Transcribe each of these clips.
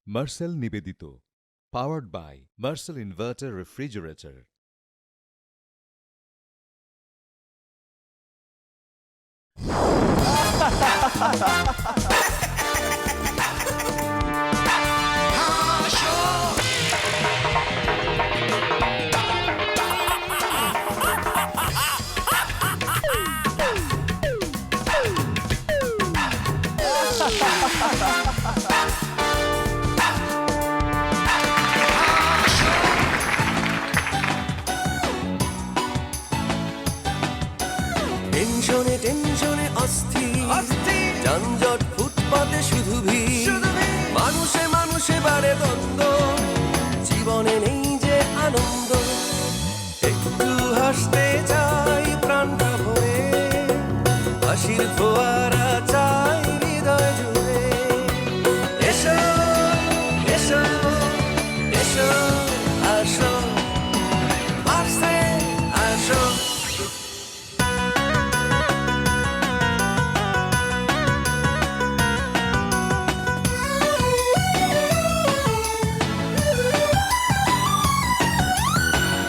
Marcel নিবেদিত, powered by Marcel Inverter Refrigerator. টেনশনে টেনশনে অস্থির যানজট ফুটপাতে শুধু ভিড় মানুষে মানুষে বাড়ে দ্বন্দ্ব জীবনে নেই যে আনন্দ একটু হাসতে চাই প্রাণটা ভরে হাসির ফোয়ারা চাই হৃদয় জুড়ে এসো এসো এসো আসো মার্সেল আসো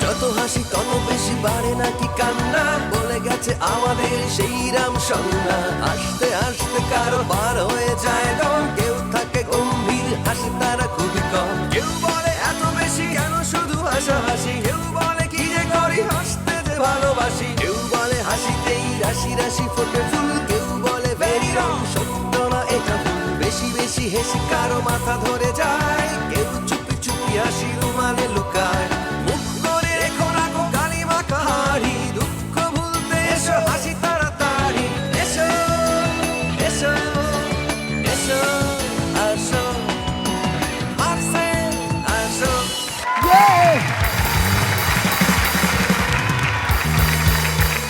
যত হাসি তত বেশি বাড়ে নাকি কান্না বলে গেছে আমাদের সেই রাম সন্না আসতে আসতে কারো বার হয়ে যায় দম কেউ থাকে গম্ভীর হাসি তারা খুবই কম কেউ বলে এত বেশি কেন শুধু হাসাহাসি কেউ বলে কি যে করি হাসতে যে ভালোবাসি কেউ বলে হাসিতেই রাশি রাশি ফোটে ফুল কেউ বলে ভেরি রং সত্য না এটা ভুল বেশি বেশি হেসে কারো মাথা ধরে যায় কেউ চুপি চুপি হাসি রুমালে লুকায় মুখ করে রেখো রাখো কালি মাখা হাড়ি দুঃখ ভুলতে এসো হাসি তাড়াতাড়ি এসো এসো এসো আসো মার্সেল আসো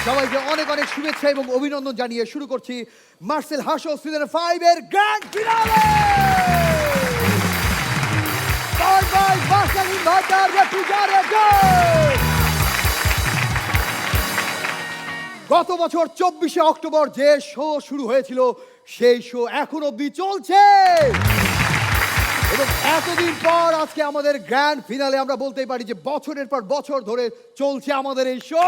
সবাইকে অনেক অনেক শুভেচ্ছা এবং অভিনন্দন জানিয়ে শুরু করছি মার্সেল হাসো সিজন 5 এর grand finale by Marcel inverter refrigerator. গত বছর 24শে অক্টোবর যে শো শুরু হয়েছিল সেই শো এখন অবধি চলছে এবং এতদিন পর আজকে আমাদের গ্র্যান্ড ফিনালে আমরা বলতেই পারি যে বছরের পর বছর ধরে চলছে আমাদের এই শো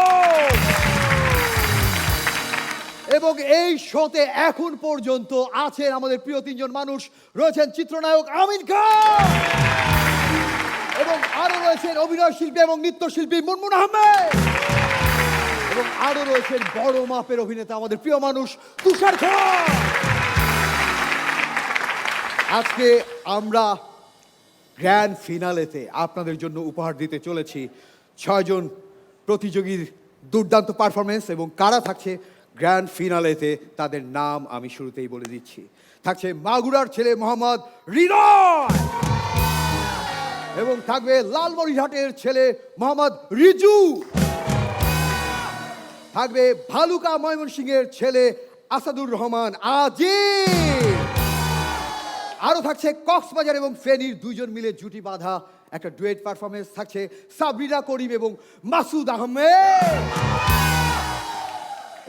এবং এই শোতে এখন পর্যন্ত আছেন আমাদের প্রিয় তিনজন মানুষ রয়েছেন চিত্রনায়ক আমিন খান এবং আরো রয়েছেন অভিনয় শিল্পী এবং নৃত্যশিল্পী মুনমুন আহমেদ এবং আরো রয়েছেন বড় মাপের অভিনেতা আমাদের প্রিয় মানুষ তুষার খান। আজকে আমরা গ্র্যান্ড ফিনালেতে আপনাদের জন্য উপহার দিতে চলেছি 6 জন প্রতিযোগীর দুর্দান্ত পারফরমেন্স এবং কারা থাকছে গ্র্যান্ড ফিনালেতে তাদের নাম আমি শুরুতেই বলে দিচ্ছি। থাকছে মাগুরার ছেলে মোহাম্মদ হৃদয় এবং থাকবে লালমনিরহাটের ছেলে মোহাম্মদ রিজু, থাকবে ভালুকা ময়মনসিংহের ছেলে আসাদুর রহমান আজিজ, আরো থাকছে কক্সবাজার এবং ফেনীর 2 জন মিলে জুটি বাঁধা একটা ডুয়েট পারফরমেন্স থাকছে সাবরিনা করিম এবং মাসুদ আহমেদ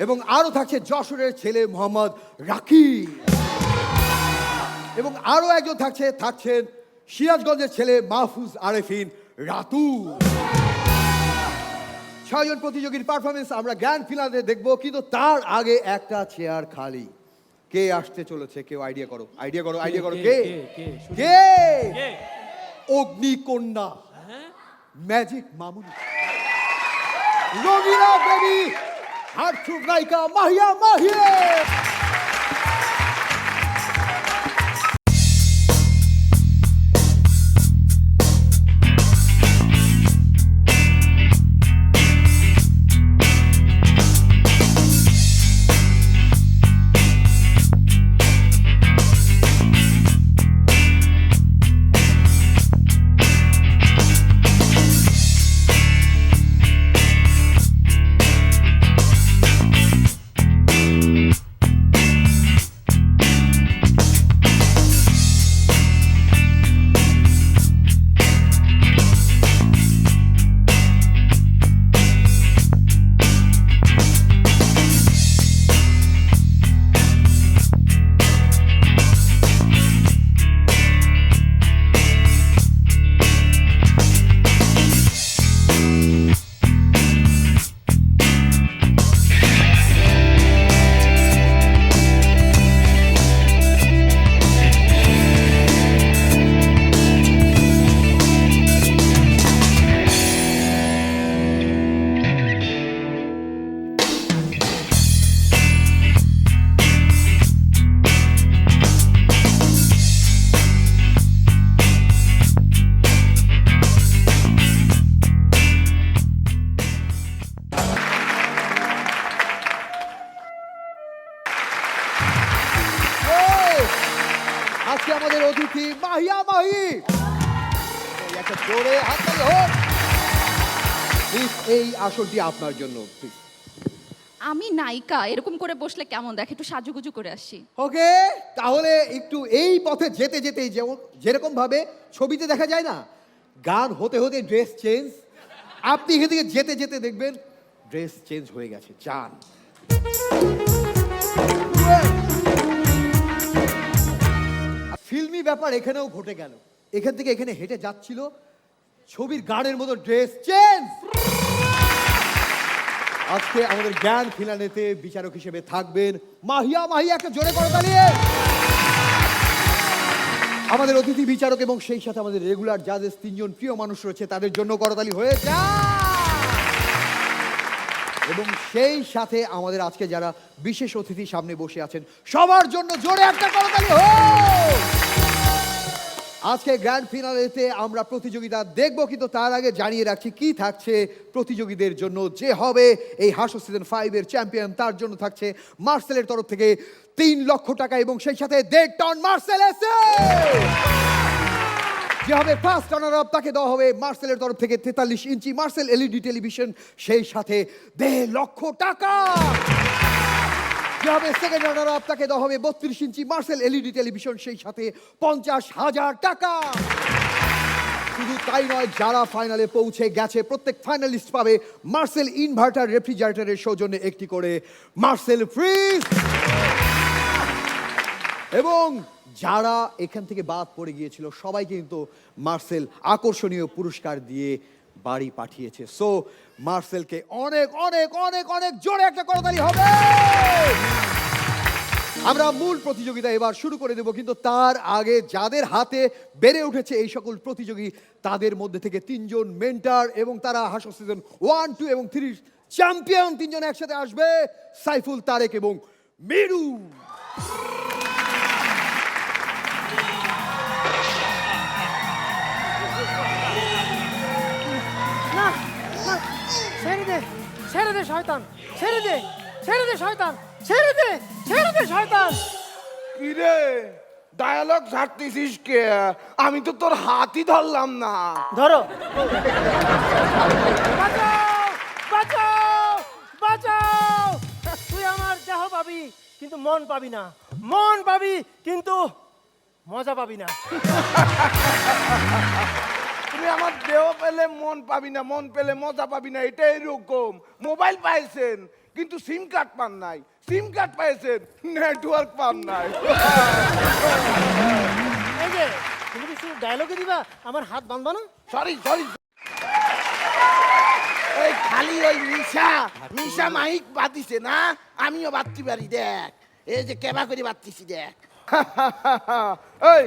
এবং আরো থাকছে যশোরের ছেলে মোহাম্মদ রাকিব এবং আরো একজন থাকছেন সিরাজগঞ্জের ছেলে মাহফুজ আরেফিন রাতু। 6 জন প্রতিযোগীর পারফরমেন্স আমরা গ্র্যান্ড ফিনালে দেখবো, কিন্তু তার আগে একটা চেয়ার খালি। কে আসতে চলেছে? কেউ আইডিয়া করো কে? অগ্নিকন্যা ম্যাজিক মামুনি, রঙিলা বেবি, হার্টথ্রোব নায়িকা মাহিয়া মাহিয়া। কি একটা জোরে হাততালি হোক। Please, এই আসনটি আপনার জন্য প্লিজ। আমি নায়িকা, এরকম করে বসলে কেমন দেখে, একটু সাজুগুজু করে আসি। ওকে, তাহলে একটু এই পথে যেতে যেতে যেরকম ভাবে ছবিতে দেখা যায় না, গান হতে হতে ড্রেস চেঞ্জ, আপনি এখান থেকে যেতে যেতে দেখবেন ড্রেস চেঞ্জ হয়ে গেছে। যান। ফিল্মি ব্যাপার এখানেও ঘটে গেল। এখান থেকে এখানে হেঁটে যাচ্ছিল, ছবির গানের মতো ড্রেস চেঞ্জ। আজকে আমাদের জ্ঞান ফিনালেতে বিচারক হিসেবে থাকবেন মাহিয়া। মাহিয়া একটা জোরে করে দাঁড়িয়ে আমাদের অতিথি বিচারক এবং সেই সাথে আমাদের রেগুলার জাজেস তিনজন প্রিয় মানুষ রয়েছে, তাদের জন্য করতালি হয়ে যায়। এবং সেই সাথে আমাদের আজকে যারা বিশেষ অতিথি সামনে বসে আছেন সবার জন্য জোরে একটা করতালি হোক। আজকে গ্র্যান্ড ফিনালেতে আমরা প্রতিযোগিতা দেখব, কিন্তু তার আগে জানিয়ে রাখছি কি থাকছে প্রতিযোগীদের জন্য। যে হবে এই হাসো সিজন 5 এর চ্যাম্পিয়ন, তার জন্য থাকছে মার্সেলের তরফ থেকে 3 লক্ষ টাকা এবং সেই সাথে 1.5 টন মার্সেল এসে। যে হবে ফার্স্ট রানার আপ, তাকে দেওয়া হবে মার্সেলের তরফ থেকে 43 ইঞ্চি মার্সেল এলইডি টেলিভিশন, সেই সাথে 1.5 লক্ষ টাকা। যে হবে সেকেন্ড রানার আপ, তাকে দেওয়া হবে 32 ইঞ্চি মার্সেল এলইডি টেলিভিশন, সেই সাথে 50,000 টাকা। শুধু তাই নয়, যারা ফাইনালে পৌঁছে গেছে প্রত্যেক ফাইনালিস্ট পাবে মার্সেল ইনভার্টার রেফ্রিজারেটরের সৌজন্যে একটি করে মার্সেল ফ্রিজ। এবং যারা এখান থেকে বাদ পড়ে গিয়েছিল সবাইকে কিন্তু মার্সেল আকর্ষণীয় পুরস্কার দিয়ে বাড়ি পাঠিয়েছে। সো মার্সেলকে অনেক অনেক অনেক অনেক জোরে একটা করতালি হবে। আমরা মূল প্রতিযোগিতা এবার শুরু করে দেব, কিন্তু তার আগে যাদের হাতে বেড়ে উঠেছে এই সকল প্রতিযোগী, তাদের মধ্যে থেকে 3 জন মেন্টর এবং তারা হাসো সিজন 1, 2 এবং 3 চ্যাম্পিয়ন 3 জন একসাথে আসবে, সাইফুল, তারেক এবং মিরু। ছেড়ে দে শয়তান, ছেড়ে দে, ছেড়ে দে শয়তান, ছেড়ে দে, ছেড়ে দে শয়তান। কি রে ডায়ালগ ছাড়তেছিস কে? আমি তো তোর হাতই ধরলাম না। ধরো। বাঁচাও, বাঁচাও, বাঁচাও। তুই আমার দেহ পাবি কিন্তু মন পাবি না, মন পাবি কিন্তু মজা পাবি না। তুমি আমার দেহ পেলে মন পাবি না, মন পেলে মজা পাবি না, এটা এরকম। মোবাইল পাইছেন কিন্তু সিম কার্ড পান নাই, সিম কার্ড পাইছেন নেটওয়ার্ক পান নাই। এই যে তুমি কি শুধু ডায়লগে দিবা, আমার হাত বাঁধবা না? সরি সরি, এই খালি ওই মিশা মাইক বাতিছে না, আমিও বাতি পারি। দেখ এই যে কেবা করে বাতিছি, দেখ। এই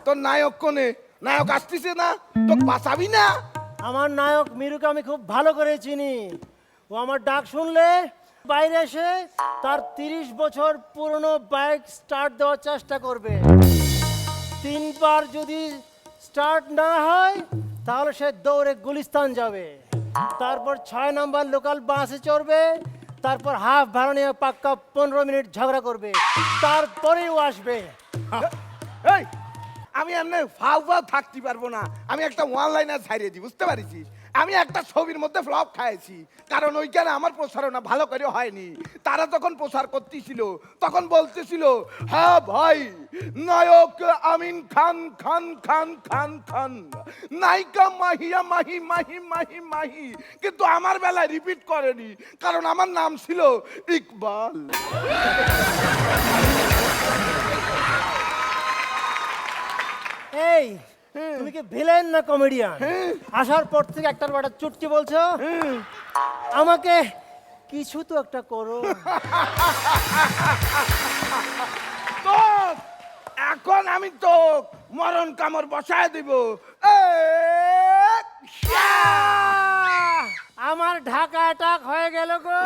তোর নায়ক কোনে? নায়ক আসতেছে না, তোকে বাঁচাবি না? আমার নায়ক মিরুকে আমি খুব ভালো করে চিনি। ও আমার ডাক শুনলে বাইরে এসে তার 30 বছর পুরনো বাইক স্টার্ট দেওয়ার চেষ্টা করবে। 3 বার যদি স্টার্ট না হয় তাহলে সে দৌড়ে গুলিস্তান যাবে, তারপর 6 নম্বর লোকাল বাসে চড়বে, তারপর হাফ ভাড়া নিয়ে পাক্কা 15 মিনিট ঝগড়া করবে, তারপরেই ও আসবে। এই আমি এমনি ফাউ থাকতে পারবো না, আমি একটা ওয়ানলাইনার ছাড়িয়ে দিই, বুঝতে পারিস? আমি একটা ছবির মধ্যে ফ্লপ খাইছি, কারণ ওইখানে আমার প্রচারণা ভালো করে হয়নি। তারা যখন প্রচার করতেছিল তখন বলতেছিল, হ্যাঁ ভাই, নায়ক আমিন খান খান খান খান খান, নায়িকা মাহিয়া মাহি মাহি মাহি মাহি, কিন্তু আমার বেলায় রিপিট করেনি, কারণ আমার নাম ছিল ইকবাল। এই তুমি কি ভিলেন না কমেডিয়ান? আসার পর থেকে একটার পর একটা চুটকি বলছো। আমাকে কিছু তো একটা করো। তো এখন আমি তো মরণ কামড় বসায় দিব। আমার ঢাকা অ্যাটাক হয়ে গেল গো।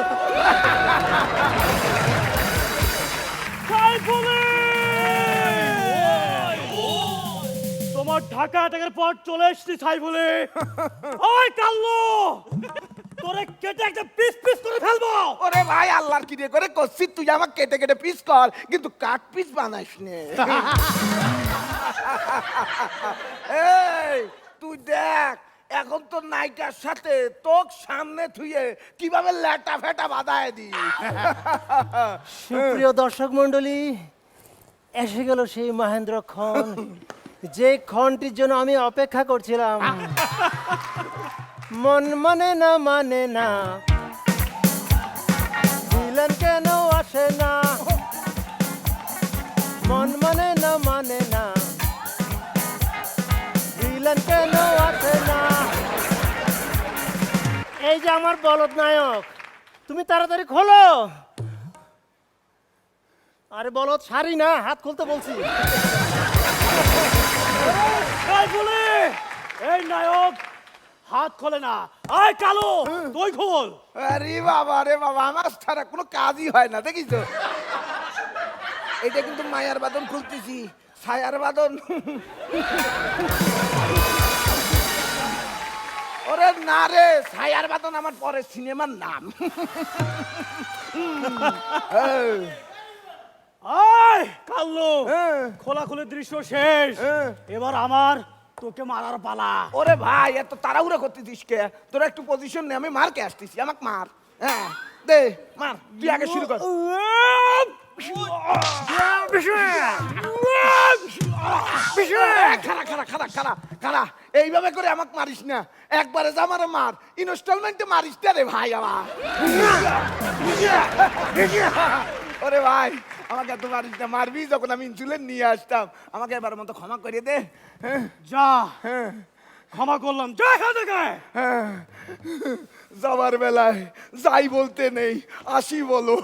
তোমার ঢাকা অ্যাটাকের পর চলে এসছি সাইফুলে। ওই কাল্লো, তোরে কেটে একটা পিস পিস করে ফেলবো। ওরে ভাই, আল্লাহর কি রে করে করছিস তুই? আমাকে কেটে কেটে পিস কর, কিন্তু কাট পিস বানাইস নে। এই তুই দেখ এখন তো নায়িকার সাথে তোর সামনে থুয়ে কিভাবে ল্যাটা ফেটা বাঁধায় দি। সুপ্রিয় দর্শক মণ্ডলী, এসে গেল সেই মহেন্দ্র খন, যে ক্ষণটির জন্য আমি অপেক্ষা করছিলাম। মন মানে না ভিলেন কেন আসে না, মন মানে না ভিলেন কেন আসে না। এই যে আমার বলদ নায়ক, তুমি তাড়াতাড়ি খোলো। আরে বলদ, শাড়ি না, হাত খুলতে বলছি। সাইফুলি, এই নায়ক হাত খোলে না। আয় কালো, তুই খোল। আরে বাবা রে বাবা, আমার ছাড়া কোনো কাজই হয় না, দেখিস তো। এটা কিন্তু মায়ার বাদন খুলতেছি, ছায়ার বাদন। ওরে না রে, ছায়ার বাদন আমার পরের সিনেমার নাম। আয় কাল্লু, হ্যাঁ। খোলাখুলির দৃশ্য শেষ। হ্যাঁ। এবার আমার তোকে মারার পালা। ওরে ভাই, এত তাড়াহুড়ো করতেছিস কে? তোরা একটু পজিশন নে, আমি মারকে আসতেছি, আমাকে মার। হ্যাঁ দে, মার, তুই আগে শুরু কর। খারা খারা খারা খারা খারা, এইভাবে করে আমাকে মারিস না, একবারে যা মারে মার, ইনস্টলমেন্টে মারিস না রে ভাই আমার। ওরে ভাই, আমাকে এত মারিস না, মারবি যখন আমি ইনসুলিন নিয়ে আসতাম। আমাকে এবার মতো ক্ষমা করে দে। হ্যাঁ যা, ক্ষমা করলাম, যা এখান থেকে। হ্যাঁ, যাবার বেলায় যাই বলতে নেই, আসি বলো।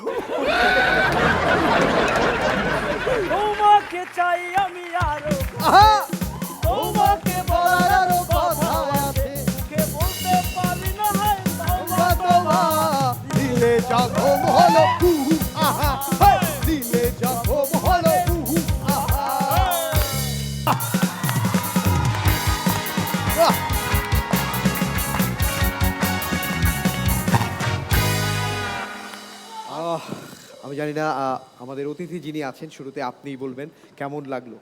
তোমাকে চাই আমি আরো, আহা! তোমাকে বলার আরো কথা আছে, কে বলতে পারি না। হায় তোমরা তোমার দিলে জখম হলো, হু হু, আহা, হেই! দিলে জখম হলো, হু হু, আহা। বাহ! আমি জানি না আমাদের অতিথি যিনি আছেন, শুরুতে আপনিই বলবেন কেমন লাগলো।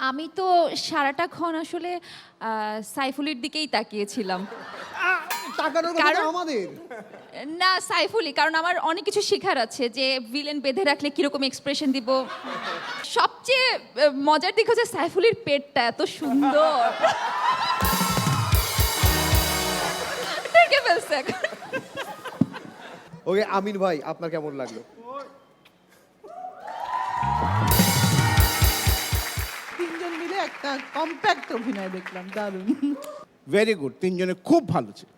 আমি তো সারাটাক্ষণ আসলে সাইফুলির দিকেই তাকিয়েছিলাম। টাকানোর কথা কারণ- আমাদের। না সাইফুলি, কারণ আমার অনেক কিছু শেখার আছে, যে ভিলেন বেঁধে রাখলে কিরকম এক্সপ্রেশন দিব। সবচেয়ে মজার দিক হচ্ছে সাইফুলির পেটটা এত সুন্দর। দেখে ফেলছে এখন। ওকে, আমিন ভাই, আপনার কেমন লাগলো? তিনজন মিলে একটা কম্প্যাক্ট অভিনয় দেখলাম, দারুণ। ভেরি গুড, তিনজনে খুব ভালো ছিল।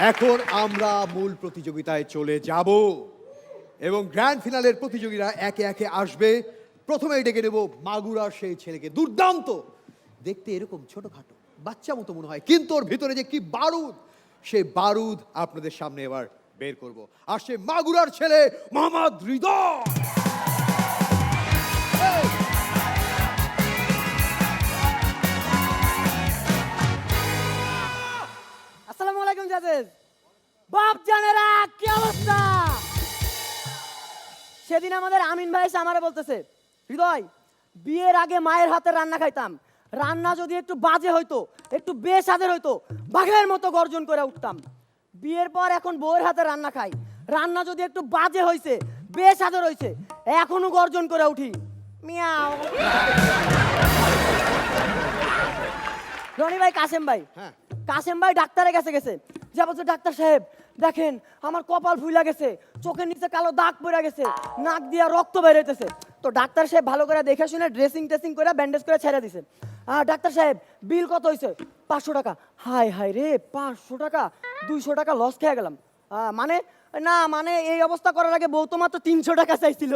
এখন আমরা মূল প্রতিযোগিতায় চলে যাব এবং গ্র্যান্ড ফিনালের প্রতিযোগীরা একে একে আসবে। প্রথমেই ডেকে নেব মাগুরার সেই ছেলেকে। দুর্দান্ত দেখতে, এরকম ছোটখাটো বাচ্চা মতো মনে হয়, কিন্তু ওর ভিতরে যে কি বারুদ, সেই বারুদ আপনাদের সামনে এবার বের করব। আসছে মাগুরার ছেলে মোহাম্মদ হৃদয়। আসসালামু আলাইকুম জাজেস। বাপ জানেরা, কি অবস্থা? সেদিন আমাদের আমিন ভাই এসে আমারে বলতেছে, হৃদয়, বিয়ের আগে মায়ের হাতের রান্না খাইতাম, রান্না যদি একটু বাজে হইতো, একটু বেস্বাদের হইতো, বাঘের মতো গর্জন করে উঠতাম। বিয়ের পর এখন বউয়ের হাতে রান্না খাই, রান্না যদি একটু বাজে হইছে, বেস্বাদের হইছে, এখনো গর্জন করে উঠি, মিয়াও। রনি ভাই, কাসেম ভাই, হ্যাঁ। কাসেম ভাই ডাক্তারের কাছে গেছে, যা বলছে, ডাক্তার সাহেব দেখেন আমার কপাল ফুইলা গেছে, চোখের নিচে কালো দাগ পড়ে গেছে, নাক দিয়া রক্ত বের হইতেছে। তো ডাক্তার সাহেব ভালো করে দেখে শুনে ড্রেসিং টেসিং করে ব্যান্ডেজ করে ছেড়ে দিছে। ডাক্তার সাহেব বিল কত হয়েছে? 500 টাকা। হাই হাই রে, 500 টাকা, 200 টাকা লস খেয়ে গেলাম। মানে না, মানে এই অবস্থা করার আগে বউ তো মাত্র 300 টাকা চাইছিল।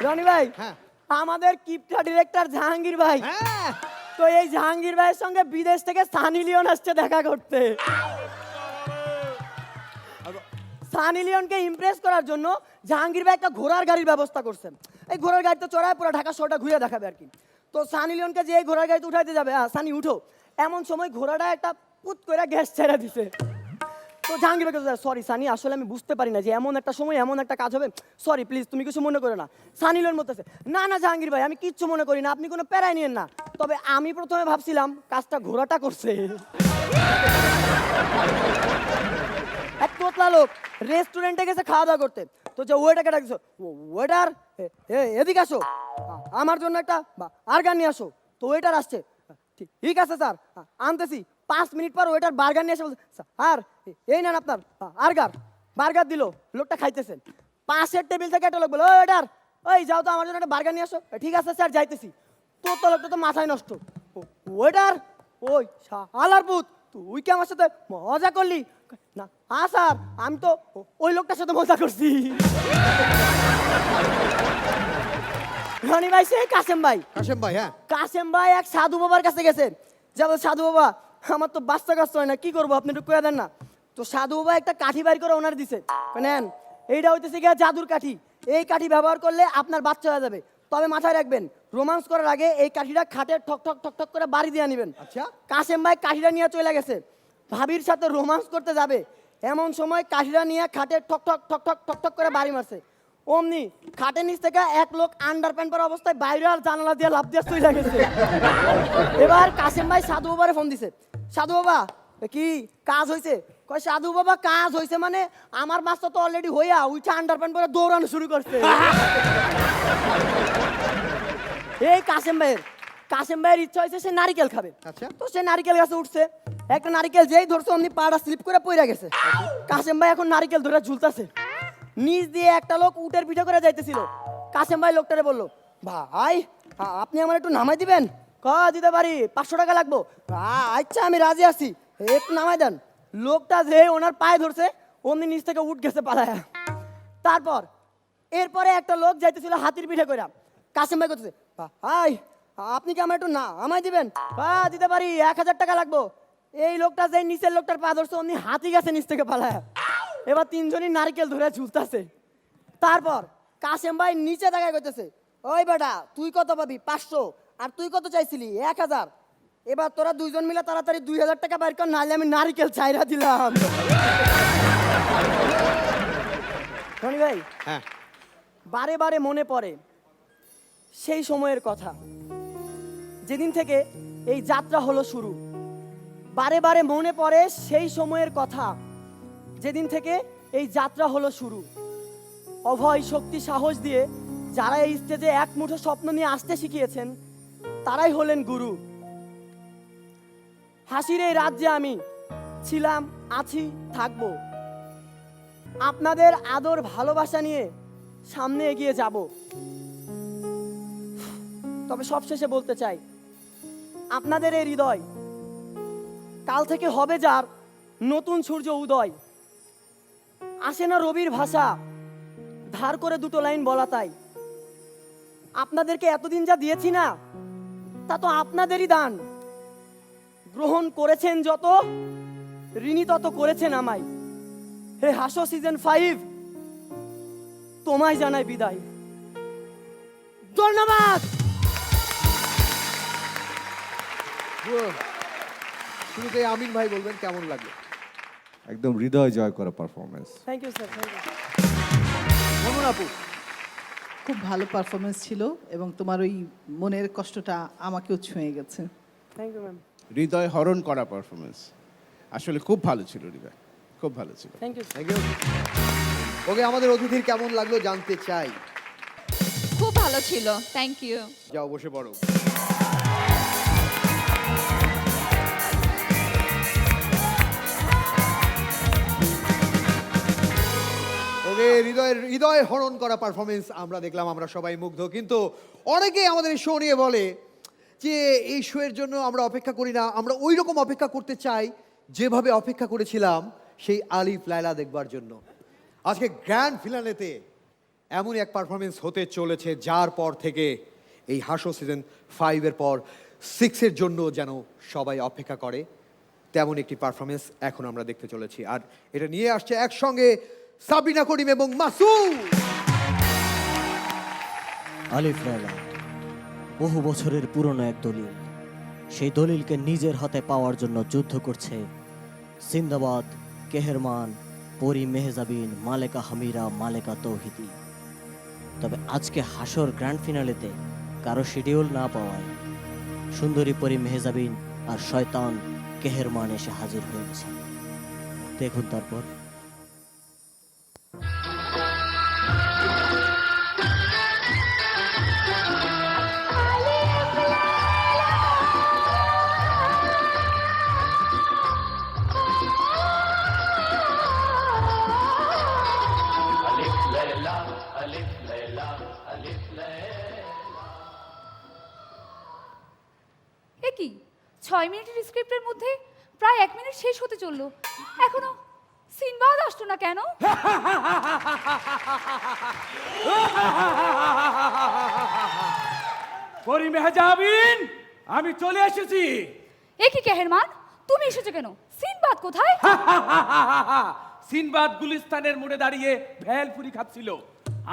রনি ভাই, হ্যাঁ। আমাদের কিপটা ডিরেক্টর জাহাঙ্গীর ভাই, হ্যাঁ, তো এই জাহাঙ্গীর ভাইয়ের সঙ্গে বিদেশ থেকে সানি লিওন আসছে দেখা করতে। সানি লিওনকে ইমপ্রেস করার জন্য জাহাঙ্গীর ভাই একটা ঘোড়ার গাড়ির ব্যবস্থা করছেন। এই ঘোড়ার গাড়িতে চড়ায় পুরো ঢাকা শহরটা ঘুরে দেখাবে আর কি। তো সানি লিওনকে যে এই ঘোড়ার গাড়িতে উঠাইতে যাবে, সানি উঠো, এমন সময় ঘোড়াটা একটা পুত করে গ্যাস ছেড়ে দিছে। তো জাহাঙ্গীর ভাই সরি সানি, আসলে আমি বুঝতে পারি না যে এমন একটা সময় এমন একটা কাজ হবে, সরি প্লিজ তুমি কিছু মনে করো না। সানি লোন মধ্যে না না জাহাঙ্গীর ভাই আমি কিচ্ছু মনে করি না, আপনি কোনো প্যারাই নিয়েন না। তবে আমি প্রথমে ভাবছিলাম কাজটা ঘোড়াটা করছে। এক তোতলা লোক রেস্টুরেন্টে গেছে খাওয়া দাওয়া করতে, তো যে ওয়েটারকে ডাকছো, ওয়েটার এদিকে আসো, আমার জন্য একটা বার্গার নিয়ে আসো। তো ওয়েটার আসছে, ঠিক আছে স্যার আনতেছি। 5 মিনিট পর ওয়েটার বার্গার নিয়ে এসে বলছে, স্যার এই নেন আপনার বার্গার দিল, লোকটা খাইতেছেন। পাশের টেবিল থেকে একটা লোক বলে, ওই ওয়েটার ওই যাও তো আমার জন্য একটা বার্গার নিয়ে আসো। ঠিক আছে স্যার যাইতেছি। তো লোকটা তো মাথায় নষ্ট, ওয়েটার ওই আলার পুত তুই কি আমার সাথে মজা করলি? না স্যার আমি তো ওই লোকটার সাথে মজা করছি। রনি ভাই সে কাসেম ভাই, হ্যাঁ কাসেম ভাই এক সাধু বাবার কাছে গেছে, যা বল সাধু বাবা আমার তো বাচ্চা কাচ্চা হয় না, কি করবো আপনি একটু কয়ে দেন না। তো সাধু বাবা একটা কাঠি বাইর করে ওনার দিছে, নেন এইটা হইতেছে গিয়া জাদুর কাঠি, এই কাঠি ব্যবহার করলে আপনার বাচ্চা হয়ে যাবে। তবে মাথায় রাখবেন রোমান্স করার আগে এই কাঠিটা খাটে ঠক ঠক ঠক ঠক করে বাড়ি দিয়ে নিবেন। আচ্ছা কাসেম ভাই কাঠিটা নিয়ে চলে গেছে, ভাবির সাথে রোমান্স করতে যাবে, এমন সময় কাঠিটা নিয়ে খাটে ঠক ঠক ঠক ঠক ঠক ঠক করে বাড়ি মারছে। অমনি খাটের নিচ থেকে এক লোক আন্ডার প্যান্ট পরা অবস্থায় বাইরে আর জানালা দিয়ে লাফ দিয়ে চলে গেছে। এবার কাসেম ভাই সাধু বাবারে ফোন দিছে, সাধু বাবা কি কাজ হয়েছে? কয় সাধু বাবা কাজ হয়েছে মানে আমার মাছটা তো অলরেডি হইয়া উইটা আন্ডার প্যান্ট পরে দৌড়ানো শুরু করছে। এই কাসেম ভাইয়ের ইচ্ছা হয়েছে সে নারিকেল খাবে। আচ্ছা। তো সে নারিকেল গাছে উঠছে, একটা নারিকেল যেই ধরছে অমনি পাড়া স্লিপ করে পড়ে গেছে। কাসেম ভাই এখন নারিকেল ধরে ঝুলতেছে, নিচ দিয়ে একটা লোক উটের পিঠে করে যাইতেছিল। কাসেম ভাই লোকটারে বললো, ভাই আপনি আমার একটু নামাই দিবেন? দিতে পারি, 500 টাকা লাগবো। আচ্ছা আমি রাজি আছি, একটু নামাই দেন। লোকটা যে ওনার পায়ে ধরছে অমনি নিচ থেকে উঠ গেছে পালায়া। তারপর এরপরে একটা লোক যাইতেছিল হাতির পিঠে করে। কাসেম ভাই করতেছে, ভাই আপনি কি আমার একটু না আমায় দিবেন? দিতে পারি, 1000 টাকা লাগবো। এই লোকটা যে নিচের লোকটার পা ধরছে অমনি হাতি গেছে নিচ থেকে পালায়া। এবার তিনজনই নারকেল ধরে ঝুলতেছে। তারপর কাসেম ভাই নিচে তাকায় কইতেছে, ওই বেটা তুই কত পাবি? 500। আর তুই কত চাইছিলি? 1000। এবার তোরা দুইজন মিলে তাড়াতাড়ি 2000 টাকা বাইর কর, নাহলে আমি নারকেল চাইরা দিলাম। রনি ভাই হ্যাঁ বারে বারে মনে পড়ে সেই সময়ের কথা, যেদিন থেকে এই যাত্রা হলো শুরু। বারে বারে মনে পড়ে সেই সময়ের কথা, যেদিন থেকে এই যাত্রা হলো শুরু। অভয় শক্তি সাহস দিয়ে যারা এই স্টেজে এক মুঠো স্বপ্ন নিয়ে আসতে শিখিয়েছেন তারাই হলেন গুরু। হাসির এই রাজ্যে আমি ছিলাম, আছি, থাকবো। আপনাদের আদর ভালোবাসা নিয়ে সামনে এগিয়ে যাব। তবে সবশেষে বলতে চাই, আপনাদের এই হৃদয় কাল থেকে হবে যার নতুন সূর্য উদয়। আসে না রবির ভাষা, ধার করে দুটো লাইন বলা, তাই আপনাদেরকে এতদিন যা দিয়েছি না তা তো আপনাদেরই দান। গ্রহণ করেছেন যত, ঋণী তত করেছেন আমায়। হে হাসো সিজন 5, তোমায় জানাই বিদায়। ধন্যবাদ। শুরুতে আমিন ভাই বলবেন কেমন লাগলো? একদম হৃদয় জয় করা performance. Thank you sir, thank you. Manan আপু খুব ভালো পারফরমেন্স ছিল এবং তোমার ওই মনের কষ্টটা আমাকেও ছুঁয়ে গেছে। Thank you ma'am. হৃদয় হরণ করা পারফরমেন্স আসলে খুব ভালো ছিল, হৃদয় খুব ভালো ছিল। Thank you. Thank you. Okay আমাদের অতিথির কেমন লাগলো জানতে চাই। খুব ভালো ছিল, থ্যাংক ইউ। যাও বসে পড়ো। ওকে হৃদয় হরণ করা পারফরমেন্স আমরা দেখলাম, আমরা সবাই মুগ্ধ। কিন্তু অনেকেই আমাদের এই শো নিয়ে বলে যে এই শো এর জন্য আমরা অপেক্ষা করি না, আমরা ওই রকম অপেক্ষা করতে চাই যেভাবে অপেক্ষা করেছিলাম সেই আলিফ লায়লা দেখবার জন্য। আজকে গ্র্যান্ড ফিনালেতে এমনই এক পারফরমেন্স হতে চলেছে যার পর থেকে এই হাসো সিজন 5-এর পর 6-এর জন্য যেন সবাই অপেক্ষা করে, তেমন একটি পারফরমেন্স এখন আমরা দেখতে চলেছি। আর এটা নিয়ে আসছে একসঙ্গে সাবিনা করিম এবং মাসুদ। আলিফ লায়লা বহু বছরের পুরনো এক দলিল, সেই দলিলকে নিজের হাতে পাওয়ার জন্য যুদ্ধ করছে জিন্দাবাদ কেহেরমান, পরি মেহজাবিন, মালেকা হামিরা, মালেকা তৌহিদি। তবে আজকে হাসর গ্র্যান্ড ফিনালেতে কারো শিডিউল না পাওয়ায় সুন্দরী পরি মেহজাবিন আর শয়তান কেহেরমান এসে হাজির হয়েছে। দেখুন তারপর। এ কি 6 মিনিটের স্ক্রিপ্টের মধ্যে প্রায় 1 মিনিট শেষ হতে চললো, এখনো সিনবাদ আসতো না কেন? পরি মেহজাবিন, আমি চলে এসেছি। এ কি কেহেরমান, তুমি এসেছো কেন? সিনবাদ কোথায়? সিনবাদ গুলিস্তানের মোড়ে দাঁড়িয়ে ভেলপুরি খাচ্ছিল।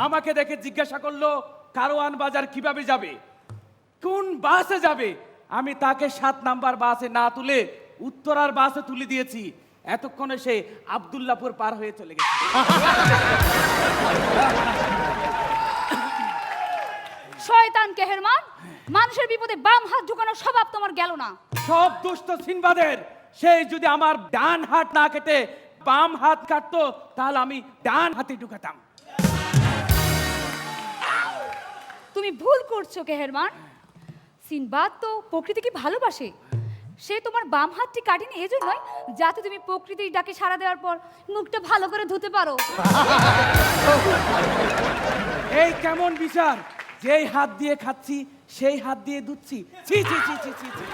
আমাকে দেখে জিজ্ঞাসা করলো কারওয়ান বাজার কিভাবে যাবে, কোন বাসে যাবে। আমি তাকে 7 নাম্বার বাসে না তুলে উত্তরার বাসে তুলে দিয়েছি। এতক্ষণে সে আব্দুল্লাপুর পার হয়ে চলে গেছে। শয়তান কেহেরমান, মানুষের বিপদে বাম হাত ঢুকানোর স্বভাব তোমার গেল না। সব দোষ তো সিনবাদের। সে যদি আমার ডান হাত না কেটে বাম হাত কাটতো তাহলে আমি ডান হাতে ঢুকাতাম। তুমি ভুল করছো কেহেরমান। সিনবাদ তো প্রকৃতিকে ভালোবাসে। সে তোমার বাম হাতটি কাটেনি এজন্যই যাতে তুমি প্রকৃতির ডাকে সাড়া দেওয়ার পর মুখটা ভালো করে ধুতে পারো। এই কেমন বিচার? যেই হাত দিয়ে খাচ্ছি সেই হাত দিয়ে ধুচ্ছি। ছি ছি ছি ছি ছি ছি।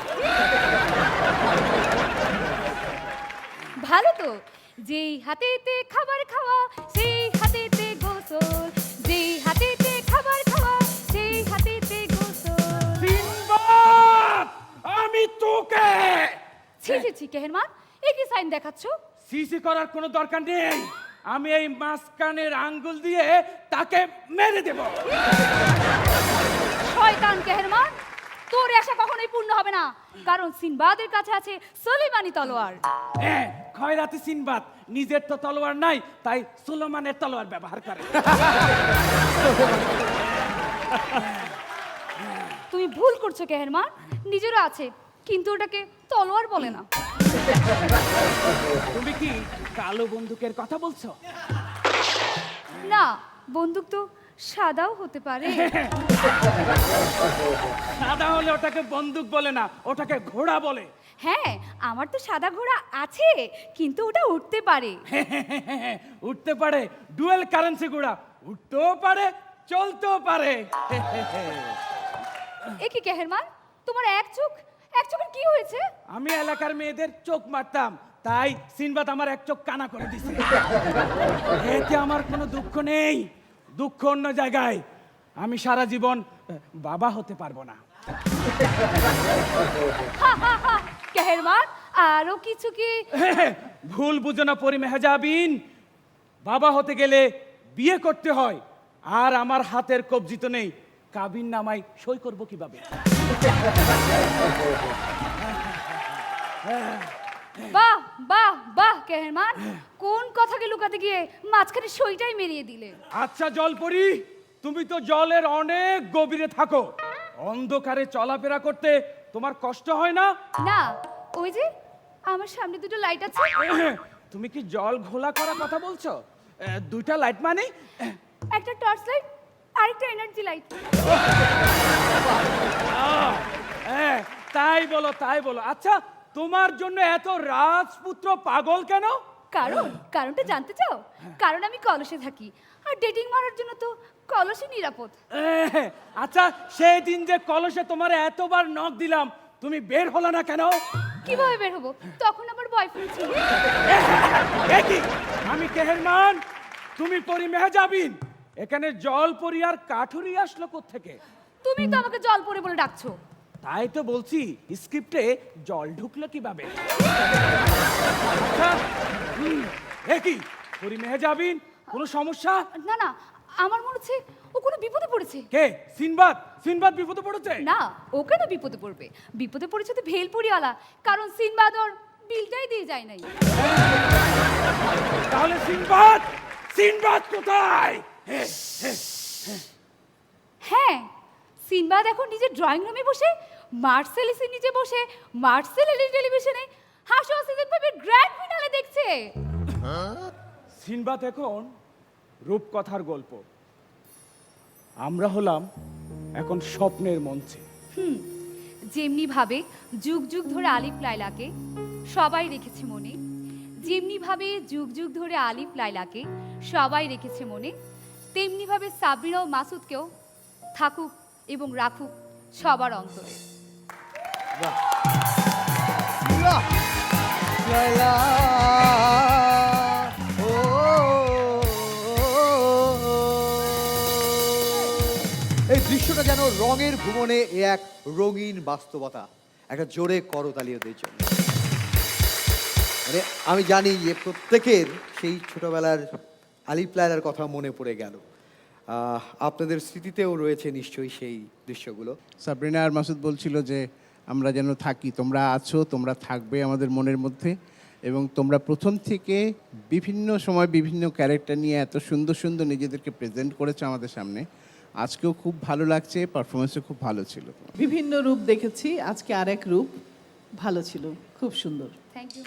ভালো তো, যেই হাতেতে খাবার খাওয়া সেই হাতেতে গোসল, যেই হাতেতে খাবার খাওয়া সেই হাতেতে গোসল। সিনবাদ, আমি তোকে ছি ছি ছি কেহেরমান, এ কি সাইন দেখাচ্ছো? সিসি করার কোনো দরকার নেই। আমি এই মাঝখানের আঙ্গুল দিয়ে তাকে মেরে দেব। শয়তান কেহেরমান, তোর আশা কখনোই পূর্ণ হবে না, কারণ সিনবাদের কাছে আছে সুলেমানি তলোয়ার। হ্যাঁ, খয়রাতি সিনবাদ নিজের তো তলোয়ার নাই, তাই সুলেমানের তলোয়ার ব্যবহার করে। তুমি ভুল করছো কেহেরমান, নিজেরও আছে কিন্তু ওটাকে তলোয়ার বলে না। তুমি কি কালো বন্দুকের কথা বলছো? না, বন্দুক তো সাদাও হতে পারে। সাদা হলে ওটাকে বন্দুক বলে না, ওটাকে ঘোড়া বলে। হ্যাঁ, আমার তো সাদা ঘোড়া আছে, কিন্তু ওটা উঠতে পারে। উঠতে পারে, ডুয়েল কারেন্সি ঘোড়া, উঠতেও পারে চলতেও পারে। এ কি কেহেরমান, তোমার এক চোখের কি হয়েছে? আমি এলাকার মেয়েদের চোখ মারতাম, তাই সিনবাদ আমার এক চোখ কানা করে দিছে। এতে আমার কোনো দুঃখ নেই, দুঃখ অন্য জায়গায়। আমি সারা জীবন বাবা হতে পারবো না। কেহেরমান, আরো কিছু কি? ভুল বুঝো না পরি মেহজাবিন, বাবা হতে গেলে বিয়ে করতে হয়, আর আমার হাতের কবজি তো নেই, কাবিন নামায় সই করবো কিভাবে? বাহ বাহ বাহ কেহেরমান, কোন কথাকে লুকাতে গিয়ে মাঝখানে সইটাই মেরিয়ে দিলে। আচ্ছা জলপরি, তুমি তো জলের অনেক গভীরে থাকো, অন্ধকারে চলাফেরা করতে তোমার কষ্ট হয় না? না, ওই যে আমার সামনে দুটো লাইট আছে। তুমি কি জল ঘোলা করার কথা বলছো? দুইটা লাইট মানে? একটা টর্চ লাইট, আরেকটা এনার্জি লাইট। তাই বলো তাই বলো। আচ্ছা, তোমার জন্য এত রাজপুত্র পাগল কেন? কারণটা জানতে চাও? কারণ আমি কলসে থাকি, আর ডেটিং মারার জন্য তো কলসে নিরাপদ। আচ্ছা, সেই দিন যে কলসে তোমার এতবার নক দিলাম, তুমি বের হলো না কেন? কিভাবে বের হবো? তখন আমার বয়ফ্রেন্ড ছিল। আমি কেহেরমান, তুমি পরি মেহজাবিন, এখানে জলপরি আর কাঠুরি আসলো কোত্থেকে? তুমি তো আমাকে জলপরি বলে ডাকছো। তাই তো বলছি, স্ক্রিপ্টে জল ঢুকলো কিভাবে? আচ্ছা, কি পরি মেহজাবিন, কোনো সমস্যা? না না, আমার মনে হচ্ছে ও কোনো বিপদে পড়েছে। কে? সিনবাদ? সিনবাদ বিপদে পড়েছে? না, ও কেন বিপদে পড়বে? বিপদে পড়েছে তো ভেলপুরিওয়ালা, কারণ সিনবাদ ওর বিলটাই দিয়ে যায় নাই। তাহলে সিনবাদ, সিনবাদ কোথায়? হ্যাঁ, সিনবাদ এখন নিজের ড্রয়িং রুমে বসে মার্সেলিসের নিচে বসে মার্সেল এলি টেলিভিশনে হাসো সিজন 5 এর গ্র্যান্ড ফিনালে দেখছে। সিনবাদ এখন রূপকথার গল্প, আমরা হলাম এখন স্বপ্নের মঞ্চে। যেমনি ভাবে যুগ যুগ ধরে আলিফ লায়লাকে সবাই রেখেছে মনে, যেমনি ভাবে যুগ যুগ ধরে আলিফ লায়লাকে সবাই রেখেছে মনে, তেমনি ভাবে সাবরিনা ও মাসুদকেও থাকুক এবং রাখুক সবার অন্তরে। লায়লা, ও, এই দৃশ্যটা যেন রঙের ভুবনে এক রঙিন বাস্তবতা। একটা জোরে করতালি ওদের জন্য। মানে আমি জানি যে প্রত্যেকের সেই ছোটবেলার আলিফ লায়লার কথা মনে পড়ে গেল। আপনাদের স্মৃতিতেও রয়েছে নিশ্চয়ই সেই দৃশ্যগুলো। সাবরিনা আর মাসুদ বলছিল যে আমরা যেন থাকি, তোমরা আছো, তোমরা থাকবে আমাদের মনের মধ্যে, এবং তোমরা প্রথম থেকে বিভিন্ন সময় বিভিন্ন ক্যারেক্টার নিয়ে এত সুন্দর সুন্দর নিজেদেরকে প্রেজেন্ট করেছো আমাদের সামনে। আজকেও খুব ভালো লাগছে, পারফরমেন্সও খুব ভালো ছিল। বিভিন্ন রূপ দেখেছি, আজকে আরেক রূপ ভালো ছিল, খুব সুন্দর। Thank you.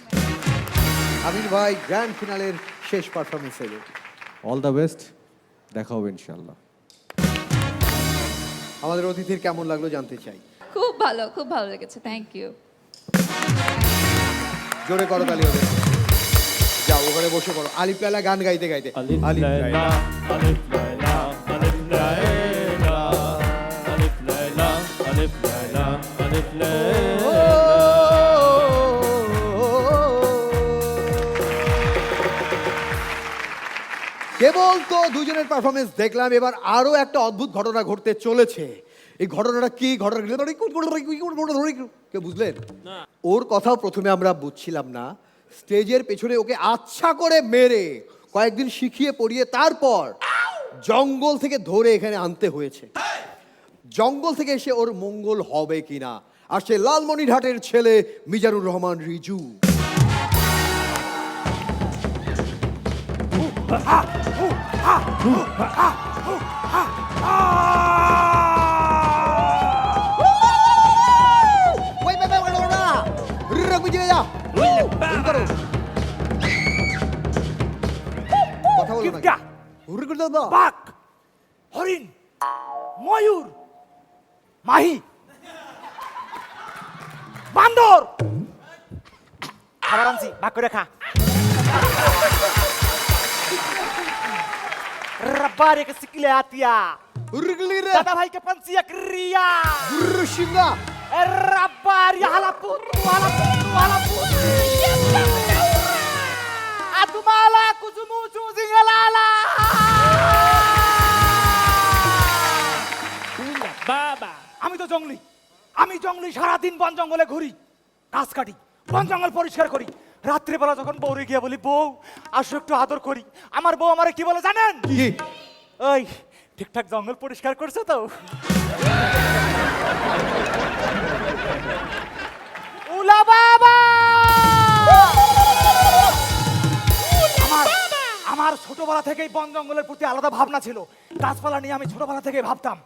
আমির ভাই, গ্র্যান্ড ফিনালের শেষ পারফরমেন্স এলো। অল দ্য বেস্ট, দেখা হবে ইনশাল্লাহ। আমাদের অতিথির কেমন লাগলো জানতে চাই। খুব ভালো লেগেছে, থ্যাংক ইউ। জোরে করতালি হবে। যাও ওখানে বসে পড়ো, আলিফ লায়লা গান গাইতে গাইতে। আলিফ লায়লা, আলিফ লায়লা, আলিফ লায়লা, আলিফ লায়লা, আলিফ লায়লা, আলিফ লায়লা। কেবল তো দুজনের পারফরমেন্স দেখলাম, এবার আরো একটা অদ্ভুত ঘটনা ঘটতে চলেছে। এই ঘটনাটা কি? কে বুঝলেন? ওর কথাও প্রথমে আমরা বুঝছিলাম না। স্টেজের পেছনে ওকে আচ্ছা করে মেরে কয়েকদিন শিখিয়ে পড়িয়ে তারপর জঙ্গল থেকে ধরে এখানে আনতে হয়েছে। জঙ্গল থেকে এসে ওর মঙ্গল হবে কিনা। আর সে লালমনিরহাটের ছেলে মিজানুর রহমান রিজু। কথা বলো না। বাঘ, হরিণ, ময়ূর, মাহি, বান্দর, খাবার আনছি, ভাগ করে খা। रब्बारे के सिकले आतिया दादा भाई के पंसिया क्रिया शिमला रब्बार हाला पुतु आतुमाला कुजुमु चुजिंगलाला বাবা আমি তো জঙ্গলি, আমি জঙ্গলি সারা দিন বন জঙ্গলে ঘুরি, গাছ কাটি, বন জঙ্গল পরিষ্কার করি। রাত্রিবেলা যখন বউরে গিয়ে বলি বউ আসো একটু আদর করি, আমার বউ আমারে কি বলে জানেন? ওই ঠিকঠাক জঙ্গল পরিষ্কার করছে তো? উলা বাবা আমার ছোটবেলা থেকেই বন জঙ্গলের প্রতি আলাদা ভাবনা ছিল। গাছপালা নিয়ে আমি ছোটবেলা থেকেই ভাবতাম।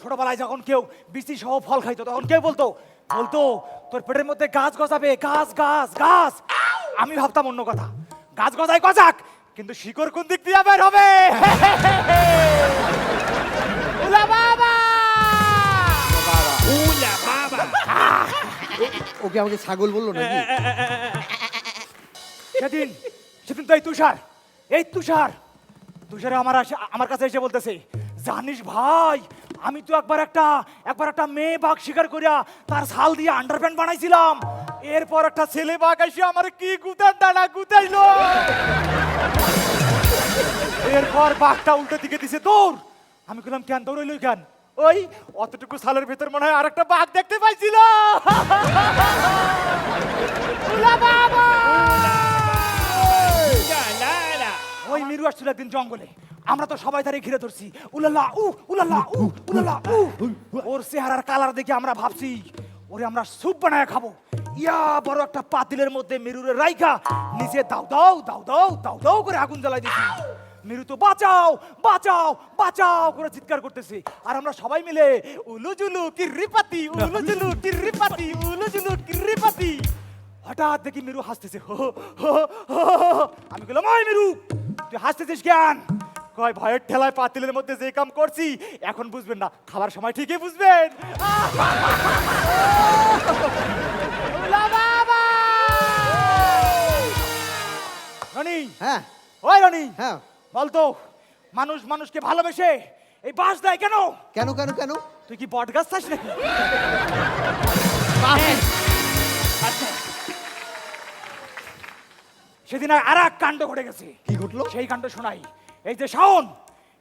ছোটবেলায় যখন কেউ বিচি সহ ফল খাইতো তখন কেউ বলতো তোর পেটের মধ্যে গাছ গজাবে, গাছ গাছ গাছ। আমি ভাবতাম অন্য কথা, গাছ গজায় গজাক, কিন্তু শিকড় কোন দিক দিয়ে বের হবে? উলা বাবা উলা বাবা। ওকে আমাকে ছাগল বললো নাকি? সেদিন তো এই তুষার আমার কাছে এসে বলতেছে, জানিস ভাই আমি তো একবার একটা মেয়ে বাঘ শিকার করিয়া তার ছাল দিয়ে আন্ডারপ্যান্ট বানাইছিলাম। এরপর একটা ছেলে বাঘ এসে আমার কি গুতার দানা গুতাইলো। এরপর বাঘটা উল্টো দিকে দিছে দৌড়। আমি বললাম কেন দৌড়াইলো কেন? ওই অতটুকু ছালের ভেতর মনে হয় আরেকটা বাঘ দেখতে পাইছিল। ওই মিরু আসছিল একদিন জঙ্গলে, আমরা তো সবাই তারে ঘিরে ধরছি। উলালা উ উলালা উ উলালা উ। ওর চেহারার কালার দেখে আমরা ভাবছি ওরে আমরা স্যুপ বানায় খাবো। ইয়া বড় একটা পাতিলের মধ্যে মিরুরে রাইখা নিচে দাও দাও দাও দাও দাও দাও করে আগুন জ্বালাই দিছি। মিরু তো বাঁচাও বাঁচাও বাঁচাও করে চিৎকার করতেছে, আর আমরা সবাই মিলে উলুজুলু কিরিপাতি উলুজুলু কিরিপাতি উলুজুলু কিরিপাতি। হঠাৎ দেখি মিরু হাসতেছে, হো হো হো হো হো। আমি বললাম, ওই মিরু তুই হাসতেছিস কেন? কয়, ভয়ের ঠেলায় পাতিলের মধ্যে যে কাম করছি এখন বুঝবেন না, খাবার সময় ঠিকই বুঝবেন। রনি, হ্যাঁ ওই রনি, হ্যাঁ বলতো মানুষ মানুষকে ভালোবেসে এই বাস দেয় কেন? কেন কেন কেন? তুই কি বট গাছ চাস নাকি? আচ্ছা, সেদিন আর এক কাণ্ড ঘটে গেছে। কি ঘটলো? সেই কাণ্ড শোনাই। এই যে শাওন,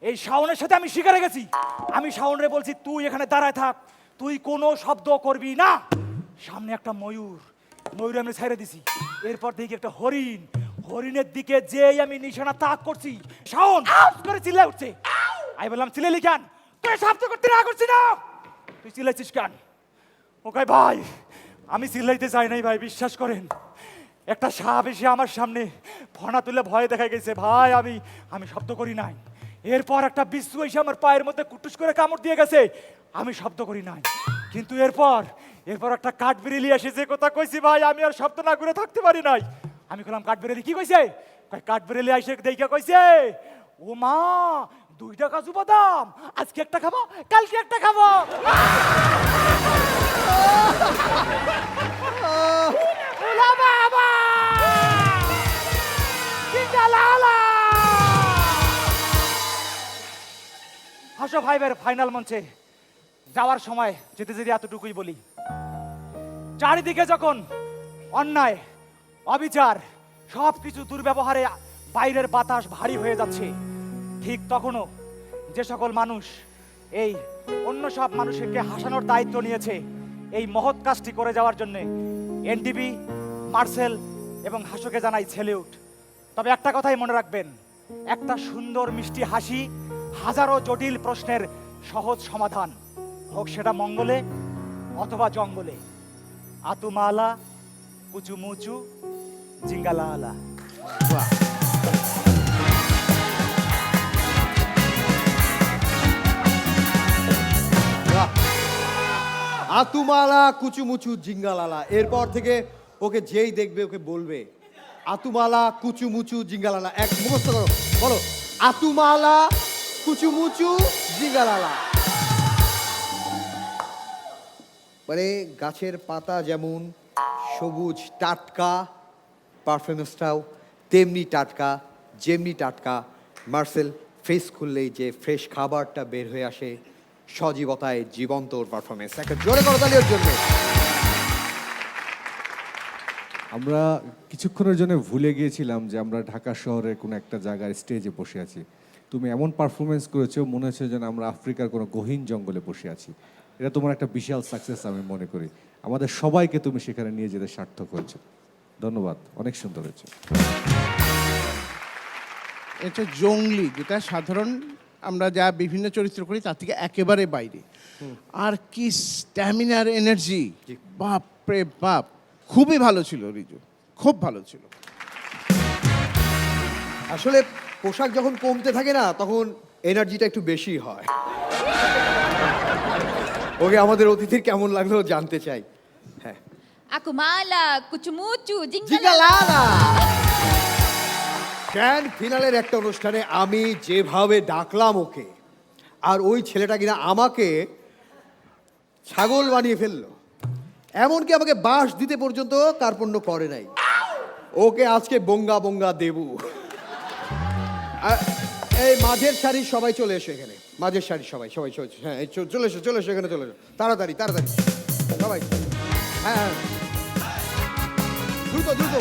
এই শাওনের সাথে আমি শিকারে গেছি। আমি শাওনরে বলছি, তুই এখানে দাঁড়ায় থাক, তুই কোনো শব্দ করবি না। সামনে একটা ময়ূর, ময়ূর আমি ছেড়ে দিছি। এরপর দেখি একটা হরিণ, হরিণের দিকে যেই আমি নিশানা তাক করছি, শাওন আউট করে চিল্লা উঠছে। আমি বললাম, চিল্লালি কেন? তুই শব্দ করতে না করছি না, তুই চিল্লাইছিস কেন? ও কয়, ভাই আমি চিল্লাইতে চাই নাই ভাই, বিশ্বাস করেন। একটা সাপ এসে আমার সামনে ফনা তুলে ভয় দেখা গেছে ভাই, আমি শব্দ করি নাই। এরপর একটা বিচ্ছু এসে আমার পায়ের মধ্যে কুটুস করে কামড় দিয়ে গেছে, আমি শব্দ করি নাই। কিন্তু এরপর একটা কাঠবিড়ালি এসে যে কথা কইছি ভাই, আমি আর শব্দ না করে থাকতে পারি নাই। আমি বললাম, কাঠবিড়ালি কি কইছে? কয়, কাঠবিড়ালি এসে দেখে কইছে, ও মা 2টা কাজু বাদাম, আজকে একটা খাবো কালকে একটা খাবো। হাসো ফাইভের ফাইনাল মঞ্চে যাওয়ার সময় যেতে যেতে এতটুকুই বলি, চারিদিকে যখন অন্যায় অবিচার সবকিছু দুর্ব্যবহারে বাইরের বাতাস ভারী হয়ে যাচ্ছে, ঠিক তখনও যে সকল মানুষ এই অন্য সব মানুষকে হাসানোর দায়িত্ব নিয়েছে এই মহৎ কাজটি করে যাওয়ার জন্য, এনটিভি, মার্সেল এবং হাসোকে জানাই সেলিউট। তবে একটা কথাই মনে রাখবেন, একটা সুন্দর মিষ্টি হাসি হাজারো জটিল প্রশ্নের সহজ সমাধান, হোক সেটা মঙ্গলে অথবা জঙ্গলে। আতুমালা কুচুমুচু জিঙ্গালালা। আতুমালা কুচুমুচু জিঙ্গালালা। এরপর থেকে ওকে যেই দেখবে ওকে বলবে আতুমালা কুচুমুচু জিঙ্গালালা। এক মুখস্থ করো, বলো আতুমালা কুচুমুচু জিঙ্গালালা। মানে গাছের পাতা যেমন সবুজ টাটকা, পারফরমেন্সটাও তেমনি টাটকা, যেমনি টাটকা। মার্সেল ফেস খুললেই যে ফ্রেশ খাবারটা বের হয়ে আসে, সজীবতায় জীবন্ত ওর পারফরমেন্স। একটা জোরে করতালি ওর জন্য। আমরা কিছুক্ষণের জন্য ভুলে গিয়েছিলাম যে আমরা ঢাকা শহরের কোনো একটা জায়গায় স্টেজে বসে আছি। তুমি এমন পারফরমেন্স করেছো, মনে হচ্ছে যেন আমরা আফ্রিকার কোনো গহীন জঙ্গলে বসে আছি। এটা তোমার একটা বিশাল সাকসেস আমি মনে করি। আমাদের সবাইকে তুমি সেখানে নিয়ে যেতে সার্থক হয়েছে। ধন্যবাদ, অনেক সুন্দর হয়েছে। এটা জঙ্গলি, যেটা সাধারণ আমরা যা বিভিন্ন চরিত্র করি তার থেকে একেবারে বাইরে। আর কি স্ট্যামিনার, এনার্জি, বাপ রে বাপ, খুবই ভালো ছিল রিজু, খুব ভালো ছিল। আসলে পোশাক যখন কমতে থাকে না, তখন এনার্জিটা একটু বেশি হয়। ওকে আমাদের অতিথির কেমন লাগলো জানতে চাই। হ্যাঁ, আকুমালা কুচুমুচু জিঙ্গালালা। গ্র্যান্ড ফিনালের একটা অনুষ্ঠানে আমি যেভাবে ডাকলাম ওকে, আর ওই ছেলেটা কিনা আমাকে ছাগল বানিয়ে ফেললো, এমনকি আমাকে বাঁশ দিতে পর্যন্ত কার্পণ্য করে নাই। ওকে আজকে বঙ্গা বঙ্গা দেবু। এই মাঝের সারি সবাই চলে এসো এখানে, মাঝের সারি সবাই সবাই সবাই, হ্যাঁ চলে এসো চলে এসো এখানে, চলে এসো তাড়াতাড়ি তাড়াতাড়ি সবাই। হ্যাঁ হ্যাঁ, দ্রুত দ্রুত।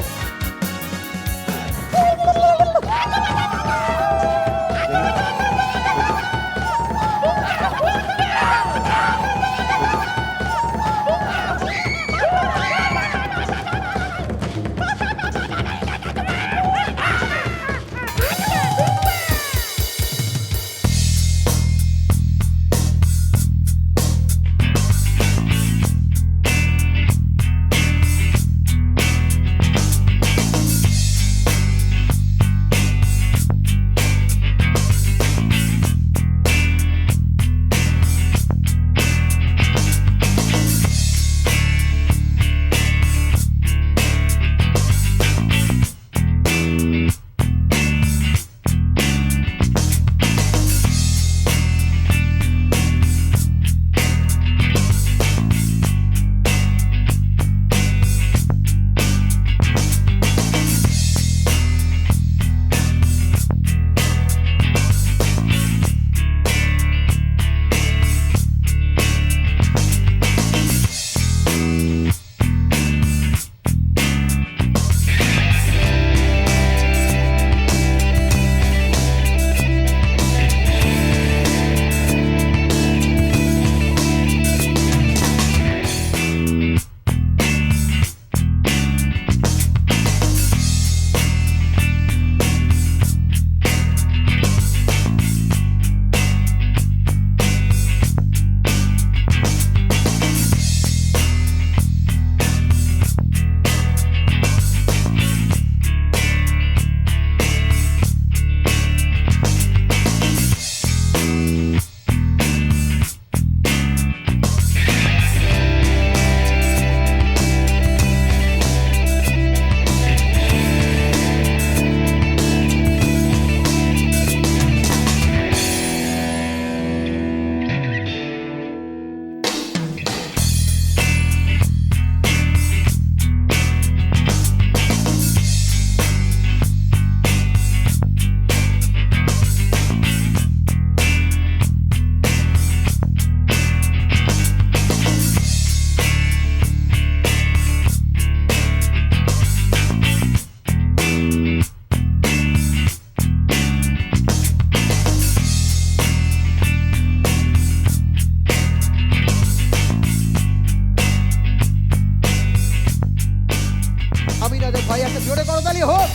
তালি হোক।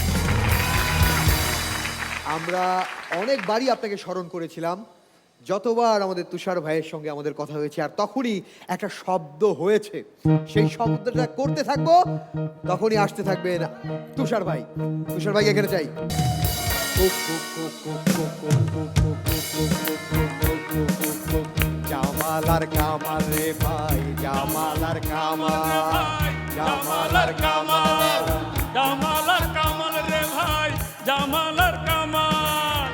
আমরা অনেকবারই আপনাকে স্মরণ করেছিলাম, যতবার আমাদের তুষার ভাইয়ের সঙ্গে আমাদের কথা হয়েছে, আর তখনই একটা শব্দ হয়েছে, সেই শব্দটা করতে থাকবো, তখনই আসতে থাকবেন তুষার ভাই। তুষার ভাই এখানে চাই। জামাল আর কামাল রে ভাই, জামাল আর কামাল, জামাল আর কামাল, জামাল আর কামাল রে ভাই, জামাল আর কামাল।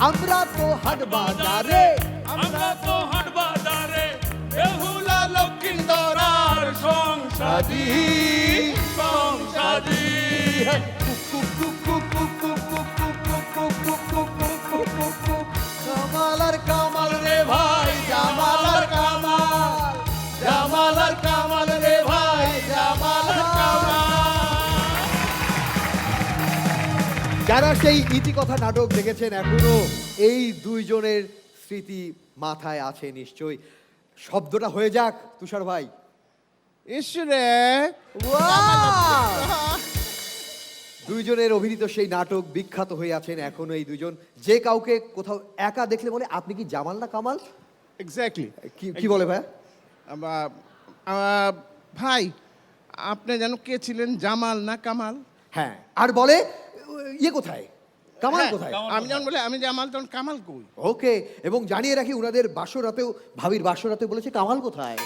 আমরা তো হাট বাজারে, আমরা তো হাট বাজারে, বেহুলা লক্ষ্মীন্দর আর সংসারী, সংসারী। জামাল আর কামাল রে ভাই, জামাল আর কামাল, জামাল আর কামাল রে ভাই, জামাল আর কামাল। যারা সেই ইতিকথা নাটক দেখেছেন, এখনো এই দুইজনের স্মৃতি মাথায় আছে নিশ্চয়ই। শব্দটা হয়ে যাক তুষার ভাই। ঈশ্বরে দুইজনের অভিনীত সেই নাটক বিখ্যাত হয়ে আছেন এখনো এই দুইজন। যে কাউকে কোথাও একা দেখলে বলে আপনি কি জামাল না কামাল? এক্স্যাক্টলি। কি বলে ভাই? ভাই আপনি যেন কে ছিলেন, জামাল না কামাল? হ্যাঁ, আর বলে ইয়ে কোথায়, কামাল কোথায়? আমি যেমন বলে আমি জামাল, তখন কামাল কই? ওকে, এবং জানিয়ে রাখি উনাদের বাসরাতেও, ভাবির বাসরাতে বলেছে কামাল কোথায়।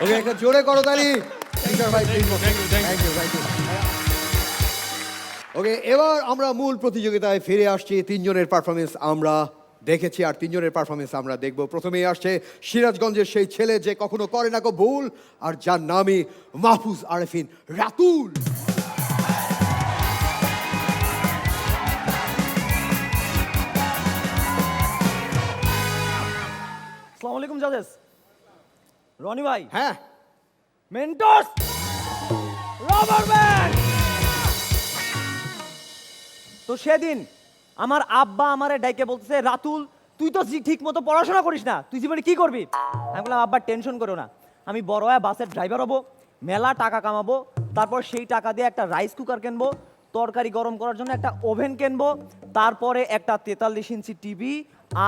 ওকে, একটা জোরে করো তালি। ওকে, এবার আমরা মূল প্রতিযোগিতায় ফিরে আসছি। তিনজনের পারফরমেন্স আমরা দেখেছি, আর তিনজনের পারফরমেন্স আমরা দেখব। প্রথমেই আসছে সিরাজগঞ্জের সেই ছেলে যে কখনো করে না কো ভুল, আর যার নামই মাহফুজ আরেফিন রাতুল। আসসালামু আলাইকুম জাজেস। রনি ভাই, হ্যাঁ, মেন্টস, রবার ব্যান্ড। তো সেদিন আমার আব্বা আমারে ডাইকে বলতেছে, রাতুল তুই তো ঠিক মতো পড়াশোনা করিস না, তুই জীবনে কি করবি? আমি বললাম আব্বা টেনশন করো না, আমি বড় হয়ে বাসের ড্রাইভার হবো, মেলা টাকা কামাবো, তারপর সেই টাকা দিয়ে একটা রাইস কুকার কিনবো, তরকারি গরম করার জন্য একটা ওভেন কিনবো, তারপরে একটা 43 ইঞ্চি টিভি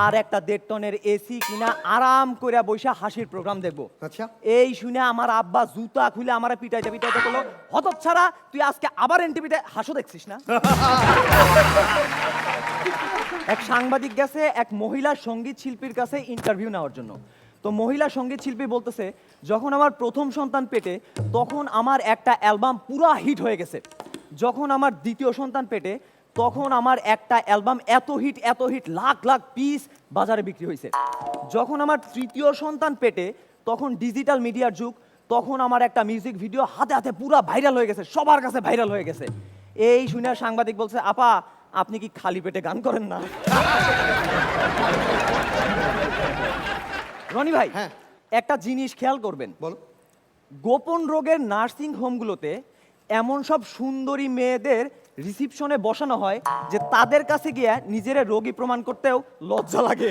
আর একটা 1.5 টনের এসি কিনা আরাম করে বৈশা হাসির প্রোগ্রাম দেখবো। আচ্ছা, এই শুনে আমার আব্বা জুতা খুলে আমার পিটাইতে পিটাইতে বললো, হতচ্ছাড়া তুই আজকে আবার এনটিভিতে হাসো দেখছিস না? এক সাংবাদিক গেছে এক মহিলা সঙ্গীত শিল্পীর কাছে ইন্টারভিউ নেওয়ার জন্য। তো মহিলা সঙ্গীত শিল্পী বলতেছে, যখন আমার প্রথম সন্তান পেটে তখন আমার একটা অ্যালবাম পুরা হিট হয়ে গেছে, যখন আমার দ্বিতীয় সন্তান পেটে তখন আমার একটা অ্যালবাম এত হিট লাখ লাখ পিস বাজারে বিক্রি হয়েছে, যখন আমার তৃতীয় সন্তান পেটে তখন ডিজিটাল মিডিয়ার যুগ, তখন আমার একটা মিউজিক ভিডিও হাতে হাতে পুরা ভাইরাল হয়ে গেছে, সবার কাছে ভাইরাল হয়ে গেছে। এই শুনে সাংবাদিক বলছে, আপা আপনি কি খালি পেটে গান করেন না? রনি ভাই, হ্যাঁ, একটা জিনিস খেয়াল করবেন, বলো। গোপন রোগের নার্সিং হোমগুলোতে এমন সব সুন্দরী মেয়েদের রিসিপশনে বসানো হয় যে তাদের কাছে গিয়ে নিজের রোগী প্রমাণ করতেও লজ্জা লাগে।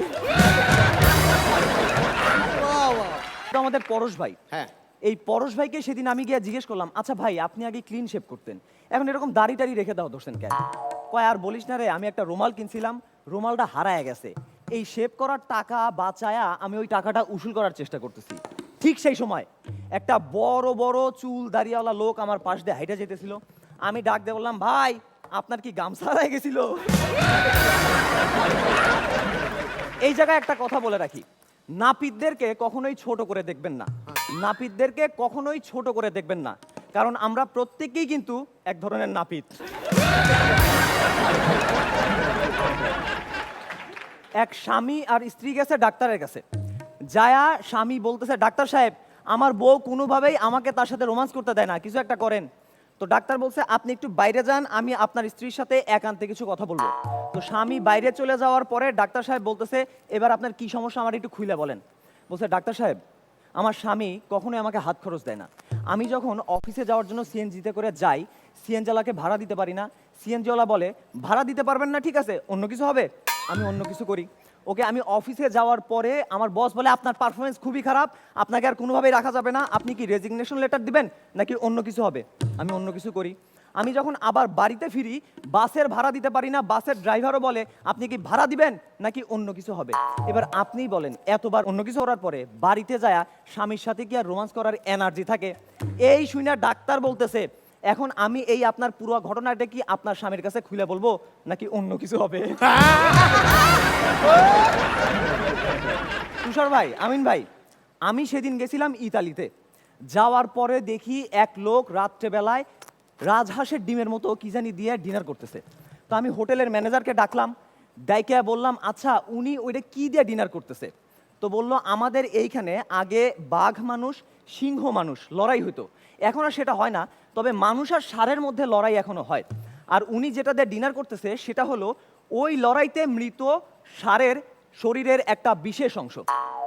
আমাদের পরশ ভাই, হ্যাঁ, এই পরশ ভাইকে সেদিন আমি গিয়ে জিজ্ঞেস করলাম, আচ্ছা ভাই আপনি আগে ক্লিন শেভ করতেন, এখন এরকম দাড়ি টাড়ি রেখে দাও ধরছেন কেন? কয় আর বলিস না রে, আমি একটা রুমাল কিনছিলাম, রুমালটা হারায় গেছে, এই শেভ করার টাকা বাঁচায়া আমি ওই টাকাটা উসুল করার চেষ্টা করতেছি। ঠিক সেই সময় একটা বড় বড় চুল দাড়িওয়ালা লোক আমার পাশ দিয়ে হাইটা যেতেছিল, আমি ডাক দিয়ে বললাম, ভাই আপনার কি গামছা হারায় গেছিল? এই জায়গায় একটা কথা বলে রাখি, নাপিতদেরকে কখনোই ছোট করে দেখবেন না, নাপিতদেরকে কখনোই ছোট করে দেখবেন না, কারণ আমরা প্রত্যেকেই কিন্তু এক ধরনের নাপিত। এক স্বামী আর স্ত্রী গেছে ডাক্তারের কাছে, যায়া স্বামী বলতেছে, ডাক্তার সাহেব আমার বউ কোনোভাবেই আমাকে তার সাথে রোমান্স করতে দেয় না, কিছু একটা করেন। তো ডাক্তার বলছে, আপনি একটু বাইরে যান, আমি আপনার স্ত্রীর সাথে একান্তে কিছু কথা বলবো। তো স্বামী বাইরে চলে যাওয়ার পরে ডাক্তার সাহেব বলতেছে, এবার আপনার কি সমস্যা আমার একটু খুলে বলেন। বলছে, ডাক্তার সাহেব আমার স্বামী কখনোই আমাকে হাত খরচ দেয় না, আমি যখন অফিসে যাওয়ার জন্য সিএনজিতে করে যাই, সিএনজিওয়ালাকে ভাড়া দিতে পারি না, সিএনজিওয়ালা বলে ভাড়া দিতে পারবেন না, ঠিক আছে অন্য কিছু হবে, আমি অন্য কিছু করি। ওকে আমি অফিসে যাওয়ার পরে আমার বস বলে আপনার পারফরমেন্স খুবই খারাপ, আপনাকে আর কোনোভাবেই রাখা যাবে না, আপনি কি রেজিগনেশন লেটার দিবেন নাকি অন্য কিছু হবে? আমি অন্য কিছু করি। আমি যখন আবার বাড়িতে ফিরি, বাসের ভাড়া দিতে পারি না, বাসের ড্রাইভারও বলে আপনি কি ভাড়া দিবেন নাকি অন্য কিছু হবে? এবার আপনিই বলেন, এতবার অন্য কিছু করার পরে বাড়িতে যায় স্বামীর সাথে কি আর রোমান্স করার এনার্জি থাকে? এই শুনে ডাক্তার বলতেছে এখন আমি এই আপনার পুরো ঘটনাটা কি আপনার স্বামীর কাছে খুলে বলবো নাকি অন্য কিছু হবে? তুষার ভাই, আমিন ভাই, আমি সেদিন গেছিলাম ইতালিতে। যাওয়ার পরে দেখি এক লোক রাত্রেবেলায় রাজহাঁসের ডিমের মতো কি জানি দিয়ে ডিনার করতেছে। তো আমি হোটেলের ম্যানেজারকে ডাকলাম, ডাইকে বললাম আচ্ছা উনি ওইটা কি দিয়ে ডিনার করতেছে? তো বলল আমাদের এইখানে আগে বাঘ মানুষ সিংহ মানুষ লড়াই হতো, এখন আর সেটা হয় না, তবে মানুষ আর ষাঁড়ের মধ্যে লড়াই এখনো হয়। আর উনি যেটা দিয়ে ডিনার করতেছে সেটা হলো ওই লড়াইতে মৃত ষাঁড়ের শরীরের একটা বিশেষ অংশ।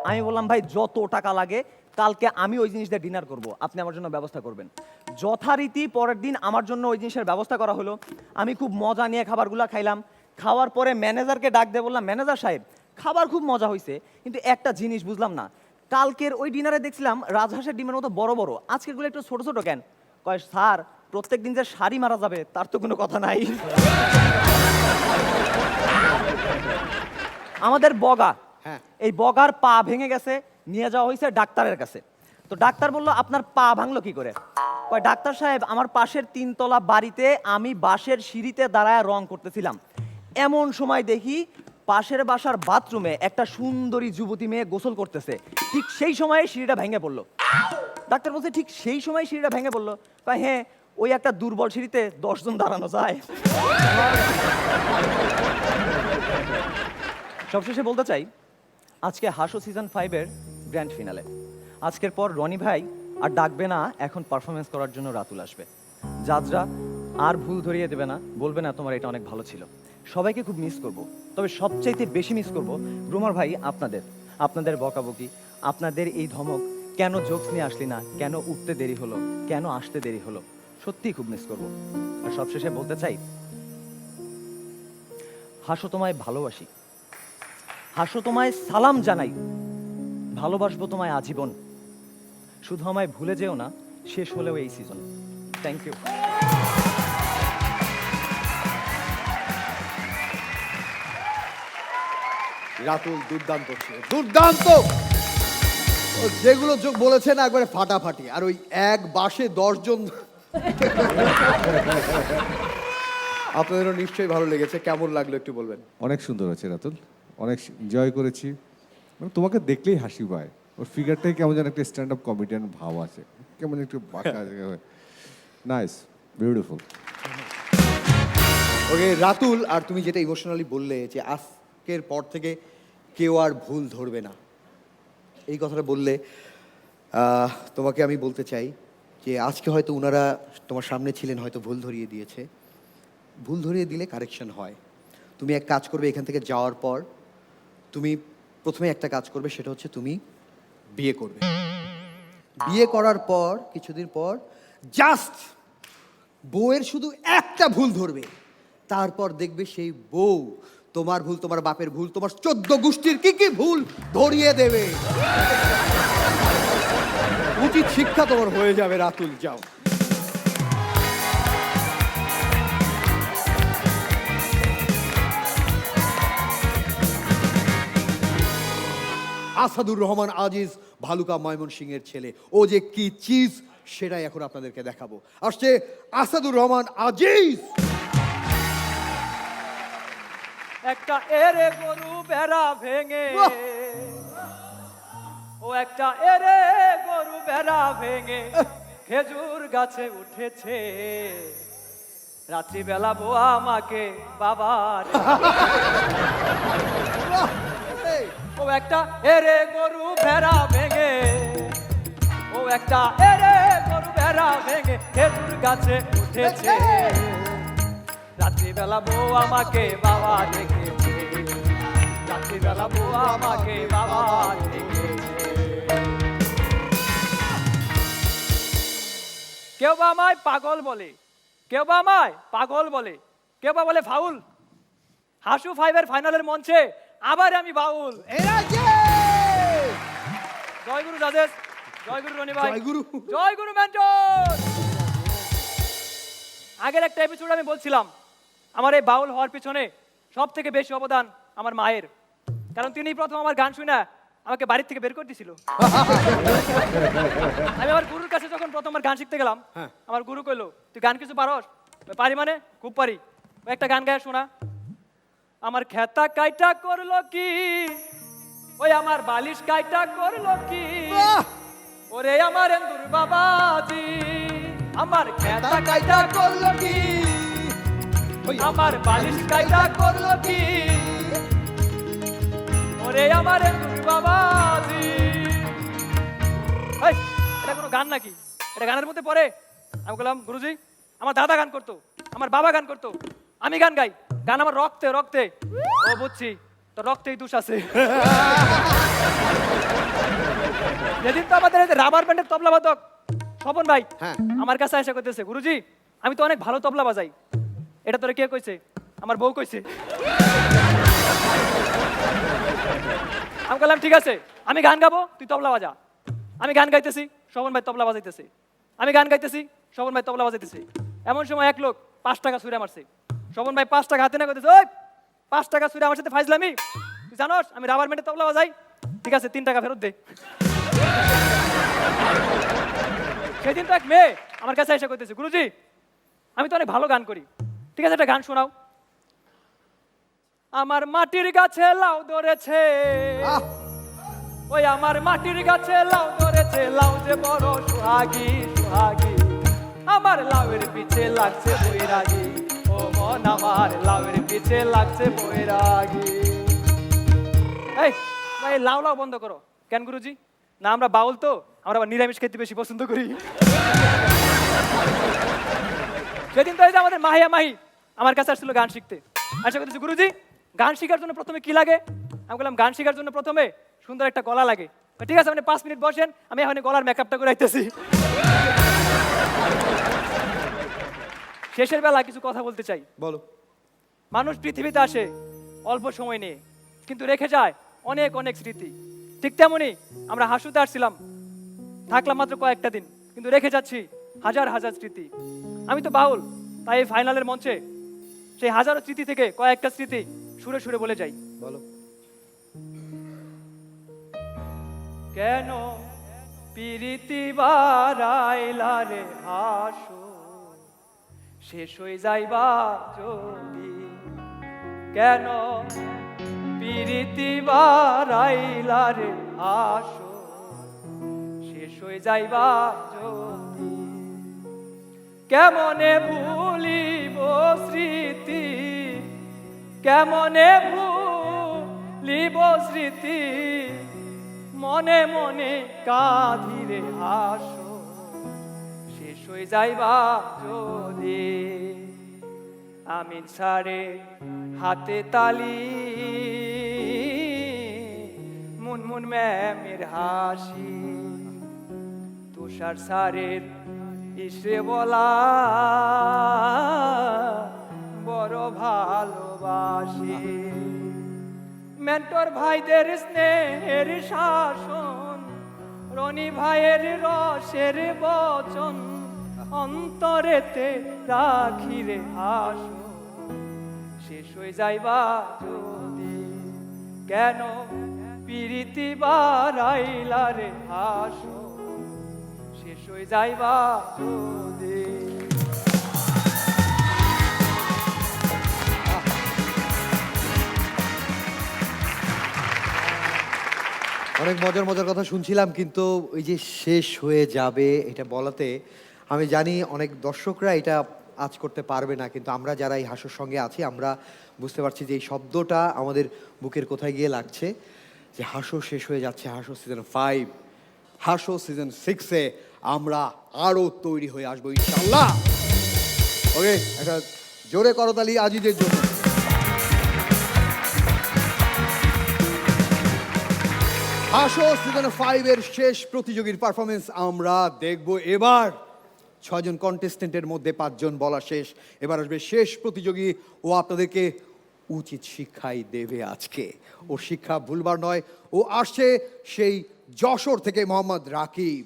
আমি বললাম ভাই যত টাকা লাগে কালকে আমি ওই জিনিস দিয়ে ডিনার করব, আপনি আমার জন্য ব্যবস্থা করবেন। যথারীতি পরের দিন আমার জন্য ওই জিনিসের ব্যবস্থা করা হলো। আমি খুব মজা নিয়ে খাবারগুলো খাইলাম। খাওয়ার পরে ম্যানেজারকে ডাক দিয়ে বললাম ম্যানেজার সাহেব খাবার খুব মজা হয়েছে, কিন্তু একটা জিনিস বুঝলাম না, কালকের ওই ডিনারে দেখছিলাম রাজহাঁসের ডিমের মতো বড় বড়, আজকেরগুলো একটু ছোট ছোট কেন? কয় স্যার প্রত্যেক দিন যে শাড়ি মারা যাবে তার তো কোনো কথা নাই। আমাদের বগা, এই বগার পা ভেঙে গেছে, নিয়ে যাওয়া হয়েছে ডাক্তারের কাছে। তো ডাক্তার বললো আপনার পা ভাঙলো কি করে? কয় ডাক্তার সাহেব আমার পাশের 3 তলা বাড়িতে আমি বাঁশের সিঁড়িতে দাঁড়ায় রং করতেছিলাম, এমন সময় দেখি পাশের বাসার বাথরুমে একটা সুন্দরী যুবতী মেয়ে গোসল করতেছে, ঠিক সেই সময় সিঁড়িটা ভেঙে পড়লো। ডাক্তার বলছে ঠিক সেই সময় সিঁড়িটা ভেঙে পড়লো? কয় হ্যাঁ, ওই একটা দুর্বল সিঁড়িতে 10 জন দাঁড়ানো যায়। সবশেষে বলতে চাই আজকে হাসো সিজন 5-এর গ্র্যান্ড ফিনালে। আজকের পর রনি ভাই আর ডাকবে না, এখন পারফরমেন্স করার জন্য রাতুল আসবে। জাজরা আর ভুল ধরিয়ে দেবে না, বলবে না তোমার এটা অনেক ভালো ছিল। সবাইকে খুব মিস করব, তবে সবচাইতে বেশি মিস করব রুমার ভাই আপনাদের বকাবকি, আপনাদের এই ধমক, কেন জোকস নিয়ে আসলি না, কেন উঠতে দেরি হলো, কেন আসতে দেরি হলো, সত্যিই খুব মিস করব। আর সবশেষে বলতে চাই হাসো তোমায় ভালোবাসি, হাসো তোমায় সালাম জানাই, ভালোবাসবো তোমায় আজীবন, শুধু আমায় ভুলে যেও না শেষ হলেও এই সিজন। Thank you. রাতুল দুর্দান্ত ছিল, দুর্দান্ত। ও যেগুলো যোগ বলেছেন একবারে ফাটাফাটি। আর ওই এক বাসে 10 জন, আপনাদেরও নিশ্চয়ই ভালো লেগেছে। কেমন লাগলো একটু বলবেন? অনেক সুন্দর আছে রাতুল, অনেক এনজয় করেছি। মানে তোমাকে দেখলেই হাসি পায়, ওর ফিগারটাই কেমন যেন একটা স্ট্যান্ড আপ কমেডিয়ান ভাব আছে, কেমন একটু বাঁকা। Nice, beautiful. ওকে রাতুল, আর তুমি যেটা ইমোশনালি বললে যে আজকের পর থেকে কেউ আর ভুল ধরবে না, এই কথাটা বললে তোমাকে আমি বলতে চাই যে আজকে হয়তো ওনারা তোমার সামনে ছিলেন, হয়তো ভুল ধরিয়ে দিয়েছে। ভুল ধরিয়ে দিলে কারেকশন হয়। তুমি এক কাজ করবে, এখান থেকে যাওয়ার পর তুমি প্রথমে একটা কাজ করবে, সেটা হচ্ছে তুমি বিয়ে করবে। বিয়ে করার পর কিছুদিন পর জাস্ট বউয়ের শুধু একটা ভুল ধরবে, তারপর দেখবে সেই বউ তোমার ভুল, তোমার বাপের ভুল, তোমার 14 গোষ্ঠীর কি কি ভুল ধরিয়ে দেবে। উচিত শিক্ষা তোমার হয়ে যাবে রাতুল। যাও। আসাদুর রহমান আজিজ ভালুকা ময়মনসিংহের ছেলে, ও যে কি চিজ সেটাই এখন আপনাদেরকে দেখাবো। আসছে আসাদুর রহমান আজিজ। একটা এরে গরু বেড়া ভেঙে, ও একটা এরে গরু বেড়া ভেঙে খেজুর গাছে উঠেছে, রাত্রিবেলা বউ আমাকে বাবার। ও একটা এরে গরু ভেড়া ভেঙে, ও একটা এরে গরু ভেড়া ভেঙে খেজুর গাছে উঠেছে, রাত্রিবেলা বউ আমাকে বাবা ডেকেছে, রাত্রিবেলা বউ আমাকে বাবা ডেকেছে। কেউ বা আমায় পাগল বলে, কেউ বা আমায় পাগল বলে, কেউ বা বলে ফাউল। হাসু 5-এর ফাইনালের মঞ্চে আবার আমি বাউল। এরা কে? জয় গুরু রাজেশ, জয় গুরু রনি ভাই, জয় গুরু। জয় গুরু মেন্টর। আগের একটা এপিসোড আমি বলছিলাম আমার এই বাউল হওয়ার পিছনে সব থেকে বেশি অবদান আমার মায়ের, কারণ তিনি প্রথম আমার গান শুনে আমাকে বাড়ির থেকে বের করে দিয়েছিল। আমি আমার গুরুর কাছে যখন প্রথমবার গান শিখতে গেলাম, আমার গুরু কইলো, তুই গান কিছু পারস? পারি মানে খুব পারি। ও একটা গান গায়ে শোনা, আমার খেতা কাইটা করলো কি, ওই আমার বালিশ কাইটা করলো কি, ওরে আমার এন্দুর বাবাজি, আমার খেতা কাইটা করলো কি, আমার বালিশ কাইটা করলো কি, ওরে আমার এন্দুর বাবাজি। এই, এটা কোনো গান নাকি? এটা গানের মধ্যে পড়ে? আমি বললাম, গুরুজি আমার দাদা গান করতো, আমার বাবা গান করতো, আমি গান গাই, গান আমার রক্তে রক্তে। ও বুঝছি, তো রক্তেই দোষ আছে। যেদিন তো আমাদের রাবার ব্যান্ডের তবলা বাদক স্বপন ভাই আমার কাছে এসে করতেছে, গুরুজি আমি তো অনেক ভালো তবলা বাজাই, এটা তোরে কে কইছে? আমার বউ কইছে। আমি বললাম ঠিক আছে, আমি গান গাবো, তুই তবলা বাজা। আমি গান গাইতেছি, স্বপন ভাই তবলা বাজাইতেছে, আমি গান গাইতেছি, স্বপন ভাই তবলা বাজাইতেছে। এমন সময় এক লোক 5 টাকা ছুঁড়ে মারছে। স্বপন ভাই 5 টাকা হাতে না করতেছে, ওই 5 টাকা ছুঁড়ে আমার সাথে ফাইজলামি, তুই জানোস আমি রাবার ব্যান্ডে তবলা বাজাই? ঠিক আছে 3 টাকা ফেরত দে। সেদিন তো এক মেয়ে আমার কাছে এসে করতেছে, গুরুজি আমি তো অনেক ভালো গান করি, ঠিক আছে একটা গান শোনাও। আমার মাটির গাছে লাউ ধরেছে, ওই আমার মাটির গাছে লাউ ধরেছে, লাউ যে বড় সুহাগী সুহাগী, আমার লাউয়ের পিছে লাগছে বৈরাগী, ও মন আমার লাউয়ের পিছে লাগছে বৈরাগী। এই ভাই লাউ লাউ বন্ধ করো। কেন গুরুজি? না আমরা বাউল তো, আমরা আবার নিরামিষ খেতে বেশি পছন্দ করি। সেদিন তো এই যে আমাদের মাহিয়া মাহি আমার কাছে আসছিল গান শিখতে, আশা করতেছি গুরুজি গান শেখার জন্য প্রথমে কি লাগে? আমি বললাম গান শেখার জন্য প্রথমে সুন্দর একটা গলা লাগে। ঠিক আছে আপনি 5 মিনিট বসেন, আমি এখন গলার মেকআপটা করে আইতেছি। শেষের বেলা কিছু কথা বলতে চাই। বলো। মানুষ পৃথিবীতে আসে অল্প সময় নিয়ে, কিন্তু রেখে যায় অনেক অনেক স্মৃতি। ঠিক তেমনই আমরা হাসুতে আসছিলাম, থাকলাম মাত্র কয়েকটা দিন, কিন্তু রেখে যাচ্ছি হাজার হাজার স্মৃতি। আমি তো বাউল, তাই এই ফাইনালের মঞ্চে সেই হাজারো স্মৃতি থেকে কয়েকটা স্মৃতি সুরে সুরে বলে যাই। বলো। কেন পিরিতি বারাইলা রে হাসো, শেষ হয়ে যাইবা যদি, কেন পিরিতি বারাইলা রে হাসো, শেষ হয়ে যাইবা যদি, কেমনে ভুলিব স্মৃতি, কেমনে ভুলিব স্মৃতি, মনে মনে কাঁধিরে হাসো, শেষ হয়ে যাইবা যদি, আমিন সারে হাতে তালি, মুনমুন ম্যামের হাসি, তুষার সারের ইসে বলা বড় ভালোবাসি, মেন্টর ভাইদের স্নেহের শাসন, রনি ভাইয়ের রসের বচন, অন্তরেতে রাখি রে হাসো, শেষ হয়ে যাইবা যদি, কেন পিরিতি বারাইলা রে হাসো, শেষ হয়ে যাইবা যদি। অনেক মজার মজার কথা শুনছিলাম, কিন্তু ওই যে শেষ হয়ে যাবে এটা বলাতে আমি জানি অনেক দর্শকরা এটা আজ করতে পারবে না, কিন্তু আমরা যারা এই হাসোর সঙ্গে আছি আমরা বুঝতে পারছি যে এই শব্দটা আমাদের বুকের কোথায় গিয়ে লাগছে, যে হাসো শেষ হয়ে যাচ্ছে। হাসো সিজন 5, হাসো সিজন 6-এ আমরা আরও তৈরি হয়ে আসবো ইনশাআল্লাহ। ওকে, একটা জোরে করতালি আজিজের জন্য। হাসো সিজন 5-এর শেষ প্রতিযোগীর পারফরমেন্স আমরা দেখব এবার। 6 জন কন্টেস্টেন্টের মধ্যে 5 জন বলা শেষ, এবার আসবে শেষ প্রতিযোগী, ও আপনাদেরকে উচিত শিক্ষাই দেবে আজকে। ও শিক্ষা ভুলবার নয়, ও আসছে সেই যশোর থেকে মোহাম্মদ রাকিব।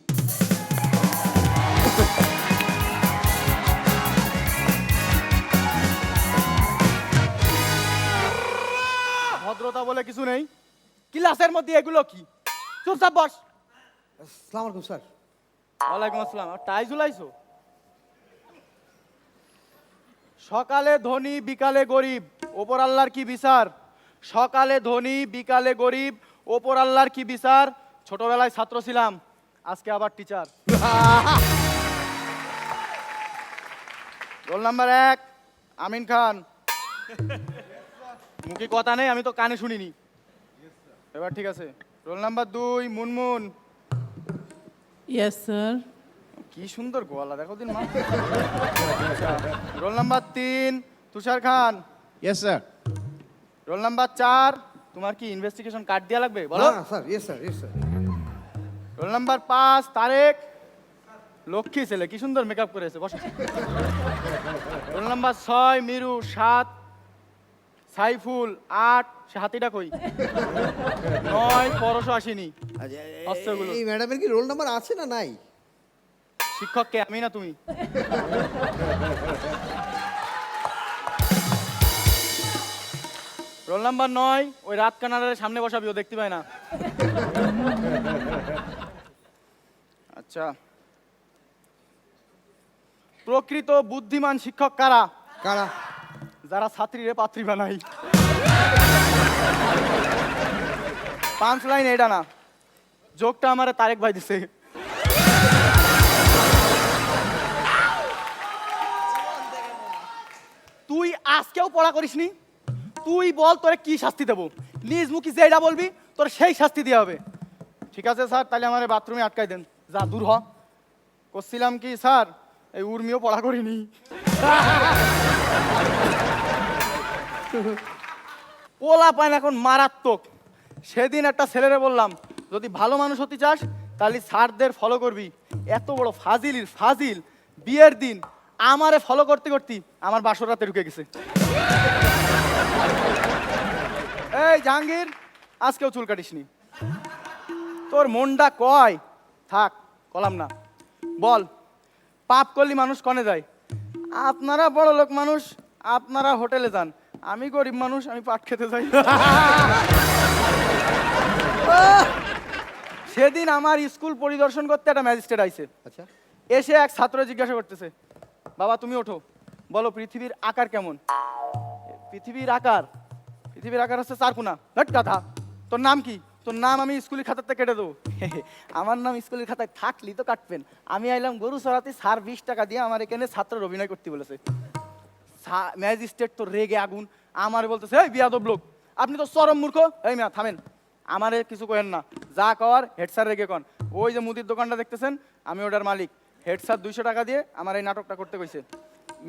ভদ্রতা বলে কিছু নেই, ক্লাসের মধ্যে এগুলো কি? চুপচাপ বস। আসসালামু আলাইকুম স্যার। ওয়ালাইকুম আসসালাম। টাই ঝুলাইছো? সকালে ধনী বিকালে গরিব, ওপর আল্লাহর কি বিচার? সকালে ধনী বিকালে গরিব, ওপর আল্লাহর কি বিচার? ছোটবেলায় ছাত্র ছিলাম, আজকে আবার teacher. Roll number 1 Amin Khan. মুখে কথা নেই, আমি তো কানে শুনিনি। এবার ঠিক আছে। Roll number 2 Munmun. Yes sir. কি সুন্দর গোয়ালা দেখো দিন মা। Roll number 3 Tushar Khan. Yes sir. Roll number 4 তোমার কি ইনভেস্টিগেশন কার্ড দেয়া লাগবে বলো? না sir, yes sir, yes sir. Roll number 5 Tarek. লক্ষ্মী ছেলে, কি সুন্দর মেকআপ করেছে, বসো। Roll number 6 Miru. 7 সাইফুল। 8 সে হাতিটা কই? 9 পরশু আসেনি। অস্ত্রগুলো। এই ম্যাডামের কি রোল নাম্বার আছে না নাই? শিক্ষক কে, আমি না তুমি? রোল নাম্বার 9 ওই রাত কানারের সামনে বসাবি, ও দেখতে পায় না। আচ্ছা, প্রকৃত বুদ্ধিমান শিক্ষক কারা? কারা? যারা ছাত্রীরে পাত্রী বানাই। 5 লাইন এটা না, যোগটা আমারে তারেক ভাই দিছে। তুই আজকেও পড়া করিসনি? তুই বল তোরে কি শাস্তি দেবো? নিজ মুখী যেটা বলবি তোর সেই শাস্তি দেওয়া হবে। ঠিক আছে স্যার, তাহলে আমার বাথরুমে আটকাই দেন। যা দূর হ। করছিলাম কি স্যার, এই উর্মিও পড়া করিনি। পোলা পায় না এখন মারাত্মক। সেদিন একটা ছেলেরে বললাম, যদি ভালো মানুষ হতে চাস তাহলে স্যারদের ফলো করবি। এত বড় ফাজিলির ফাজিল, বিয়ের দিন আমারে ফলো করতে করতে আমার বাসর রাতে ঢুকে গেছে। এই জাহাঙ্গীর, আজকেও চুল কাটিসনি? তোর মনটা কয়? থাক, কলাম না। বল, পাপ করলি মানুষ কনে যায়? আপনারা বড় লোক মানুষ, আপনারা হোটেলে যান। আমি গরিব মানুষ, আমি পাট খেতে যাই। সেদিন আমার স্কুল পরিদর্শন করতে একটা ম্যাজিস্ট্রেট আইছে। আচ্ছা। এসে এক ছাত্র জিজ্ঞাসা করতেছে, বাবা তুমি ওঠো, বলো পৃথিবীর আকার কেমন? পৃথিবীর আকার? পৃথিবীর আকার হচ্ছে 4 কোণা। হট কথা। তোর নাম কি? তোর নাম আমি স্কুলের খাতাতে কেটে দেবো। আমার নাম স্কুলের খাতায় থাকলি তো কাটবেন। আমি আইলাম গরু চড়াতে, স্যার 20 টাকা দিয়ে আমার এখানে ছাত্রের অভিনয় করতে বলেছে। ম্যাজিস্ট্রেট তো রেগে আগুন, আমার বলতেছে, এই বিয়াদব লোক, আপনি তো চরম মূর্খ। এই মিয়া থামেন, আমারে কিছু কহেন না, যা কর হেড স্যার রেগে কন। ওই যে মুদির দোকানটা দেখতেছেন, আমি ওটার মালিক। হেড স্যার 200 টাকা দিয়ে আমার এই নাটকটা করতে কইছে।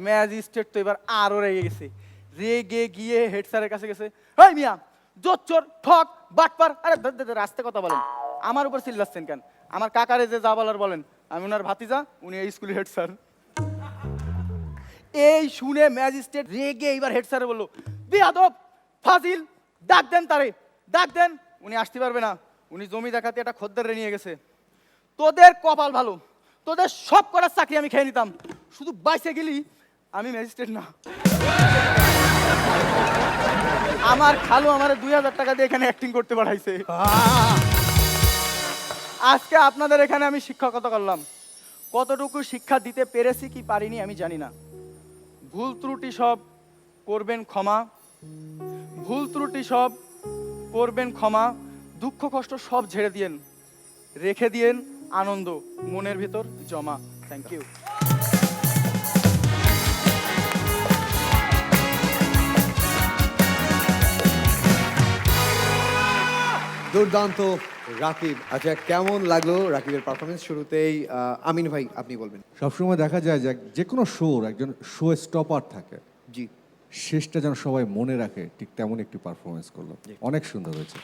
ম্যাজিস্ট্রেট তো এবার আরও রেগে গেছে। রেগে গিয়ে হেড স্যারের কাছে গেছে, এই মিয়া জোচ্চোর ঠক বাটপার, আরে রাস্তে কথা বলেন, আমার উপর চিল্লাচ্ছেন কেন? আমার কাকারে যে যা বলার বলেন, আমি ওনার ভাতিজা, উনি এই স্কুলের হেড স্যার। এই শুনে ম্যাজিস্ট্রেট রেগে এইবার হেড স্যারে বললো, বেয়াদব ফাজিল, ডাক দেন তারে, ডাক দেন। উনি আসতে পারবে না, উনি জমি দেখাতে একটা খদ্দের নিয়ে গেছে। তোদের কপাল ভালো, তোদের সব করার চাকরি আমি খেয়ে নিতাম, শুধু বাইসে গেলি আমি ম্যাজিস্ট্রেট না। আমার খালু আমার 2000 টাকা দিয়ে এখানে অ্যাক্টিং করতে পাঠাইছে। আজকে আপনাদের এখানে আমি শিক্ষকতা করলাম, কতটুকু শিক্ষা দিতে পেরেছি কি পারিনি আমি জানি না। ভুল ত্রুটি সব করবেন ক্ষমা, ভুল ত্রুটি সব করবেন ক্ষমা, দুঃখ কষ্ট সব ঝেড়ে দিয়েন, রেখে দিয়েন আনন্দ মনের ভেতর জমা। Thank you. দুর্দান্ত রাকিব। আচ্ছা, কেমন লাগলো রাকিবের পারফরমেন্স? শুরুতেই আমিন ভাই আপনি বলবেন। সবসময় দেখা যায় যে কোনো শোর একজন শো স্টপার থাকে, জি, শেষটা যেন সবাই মনে রাখে, ঠিক তেমন একটি পারফরমেন্স করলো। অনেক সুন্দর হয়েছে।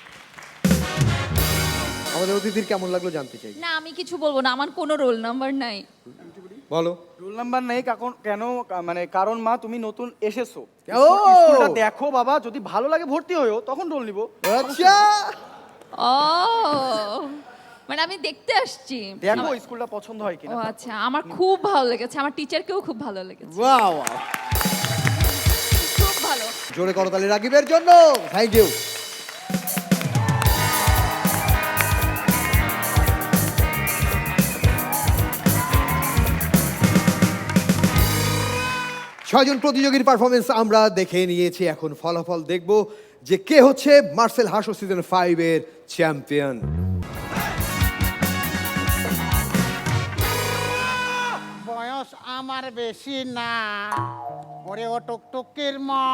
আমাদের অতিথির কেমন লাগলো জানতে চাই। না আমি কিছু বলবো না, আমার কোনো রোল নাম্বার নাই। বলো। রোল নাম্বার নেই কেন মানে কারণ মা তুমি নতুন এসেছো, ও! স্কুলটা দেখো বাবা, যদি ভালো লাগে ভর্তি হয়েও তখন রোল নিব। আচ্ছা, ও মানে আমি দেখতে আসছি। দেখো স্কুলটা পছন্দ হয় ও কিনা। আচ্ছা, আমার খুব ভালো লেগেছে, আমার টিচারকেও খুব ভালো লেগেছে, বাহ বাহ, খুব ভালো। জোরে করতালি রাকিবের জন্য। Thank you. ছয়জন প্রতিযোগীর পারফরমেন্স আমরা দেখে নিয়েছি, এখন ফলাফল দেখব যে কে হচ্ছে মার্সেল হাসো সিজন 5 এর চ্যাম্পিয়ন। বয়স আমার বেশি না, ওরে ও টুকটুকির মা,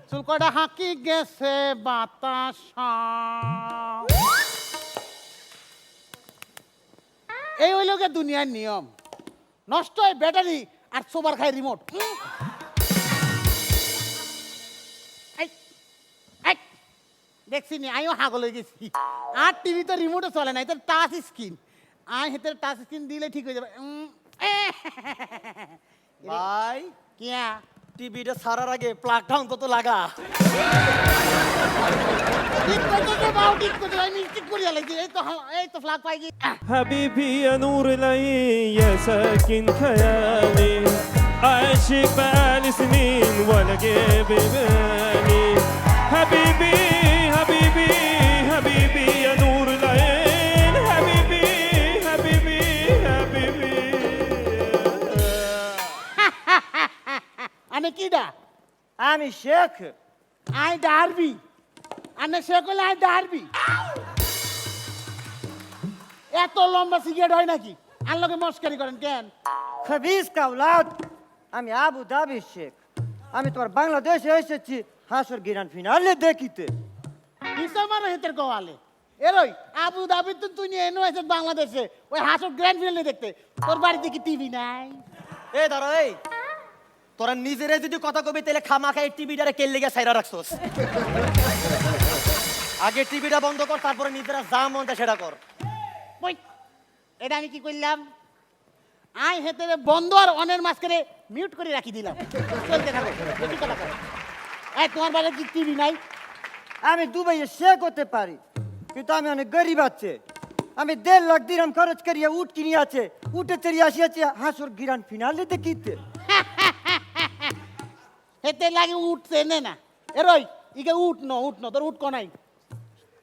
চুলকটা হাঁকি গেছে বাতাস। এই হইল গে দুনিয়ার নিয়ম, নষ্ট হয় ব্যাটারি আর সোবার খায় রিমোট। দেখছি নি আমিও হাগল হয়ে গেছি, আর টিভি তো রিমোটে চলে না, এটা টাচ স্ক্রিন। আই হেতে টাচ স্ক্রিন দিলে ঠিক হয়ে যাবে। ভাই কিয়া টিভিটা সারার আগে প্লাগটা অন্তত লাগা। ঠিক করতে বাউ, ঠিক করতে আমি ঠিক করে লাগি। এই তো ফ্ল্যাগ পাই গি। حبيبي يا نور العين يا ساكن خيالي عاشق بقالي سنين ولا جايب بالي حبيبي حبيبي حبيبي يا نور العين حبيبي حبيبي حبيبي আনে কিডা? আমি শেখ। I derby. আনে শেখ হলে আই ডারবি। এত লম্বা সিগারেট হয় নাকি? আনলোকে মস্কারি করেন কেন? খবিস কাউলাদ, আমি আবু ধাবির শেখ। আমি তোমার বাংলাদেশে এসেছি হাসর গ্র্যান্ড ফিনালে দেখিতে। কিসা মারো হেতের কোয়ালে? এরই আবু ধাবি তো তুই নিয়ে এনো এসে বাংলাদেশে ওই হাসর গ্র্যান্ড ফিনালে দেখতে। তোর বাড়িতে কি টিভি নাই? এ দাঁড়া, এই তোরা নিজেরে যদি কথা কবি তাহলে খামাখা এই টিভিটারে কেল লেগে সাইরা রাখছস। আগে টিভিটা বন্ধ কর, তারপরে নিজেরা যা মন চায় সেটা কর। ওই এটা আমি কি করলাম? আই হেতে বন্ধ আর অনের মাঝখানে মিউট করে রাখি দিলাম। চলতে থাকো, বেশি কথা কর। এই তোমার বাড়িতে কি টিভি নাই? আমি দুবাইয়ে শেখ হতে পারি, কিন্তু আমি অনেক গরিব আছে। আমি 1.5 লাখ দিরহাম খরচ করিয়া উট কিনি আছে, উঠে চড়িয়ে আসিয়াছি হাসর গ্র্যান্ড ফিনালে দেখিতে। হেতে লাগে উঠছে নে না। এরই ইকে উঠ ন তোর উঠ কোনাই।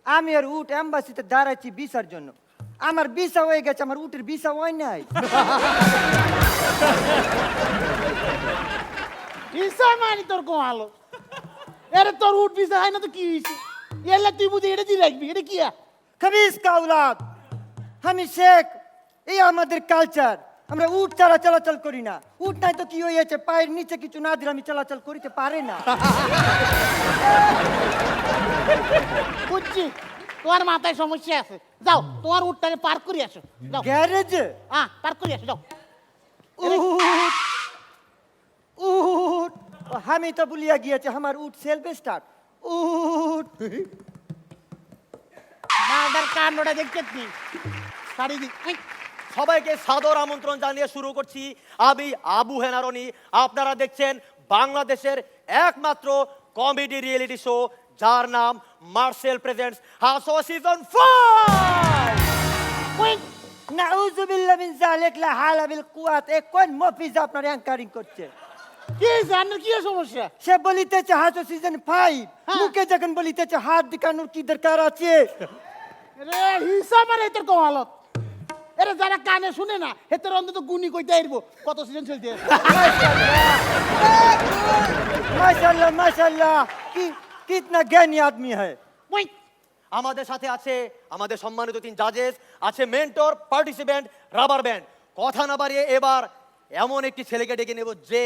আমি আর উট এম্বাসিতে দাঁড়াইছি ভিসার জন্য। আমার ভিসা হয়ে গেছে, আমার উটের ভিসা হয় নাই। ভিসা মানি তোর কোয়ালো। এরে তোর উঠ ভিসা হয় না তো কি হইছে? এলা তুই বুঝি এটা দি রাখবি, এটা কিয়া? খবিস কাউলাদ, আমি শেখ, এই আমাদের কালচার। আমরা উট ছাড়া চলাচল করি না। উট নাই তো কি হয়েছে, পায়ের নিচে কিছু না দিলে আমি চলাচল করিতে পারে না। বুঝছি তোমার মাথায় সমস্যা আছে। যাও তোমার উটটাকে পার্ক করে আসো। যাও গ্যারেজে পার্ক করে আসো, যাও। উট উট, আমি তো ভুলিয়া গিয়েছি আমার উট সেলফ স্টার্ট। উট মাদার কান্ডটা দেখতে কি সারি দি। সবাইকে সাদর আমন্ত্রণ জানিয়ে শুরু করছি। আমি আবু হেনারনি, আপনারা দেখছেন বাংলাদেশের একমাত্র কমেডি রিয়েলিটি শো, যার নাম মার্সেল প্রেজেন্টস হাসো সিজন 5। নাউজুবিল্লাহ মিন যালিক লা হাওলা বিল কুওয়াত। এ কোন মফিজ আপনার অ্যাঙ্কারিং করছে? কি জানেন কি সমস্যা? সে বলিতেছে হাসো সিজন 5, মুখে যখন বলিতেছে হাত দিকানোর কি দরকার আছে? রে হিসাব মানে তোর কোয়ালত। এরে যারা কানে শুনে না হেতের অন্তত গুনি কইতে আইরবো কত সিজন চলতে। মাশাআল্লাহ মাশাআল্লাহ, কি কিতনা জ্ঞানী আদমি है। আমাদের সাথে আছে আমাদের সম্মানিত 3 জাজেস, আছে মেন্টর, পার্টিসিপেন্ট, রাবার ব্যান্ড। কথা না বাড়িয়ে এবার এমন একটি ছেলেকে ডেকে নেব যে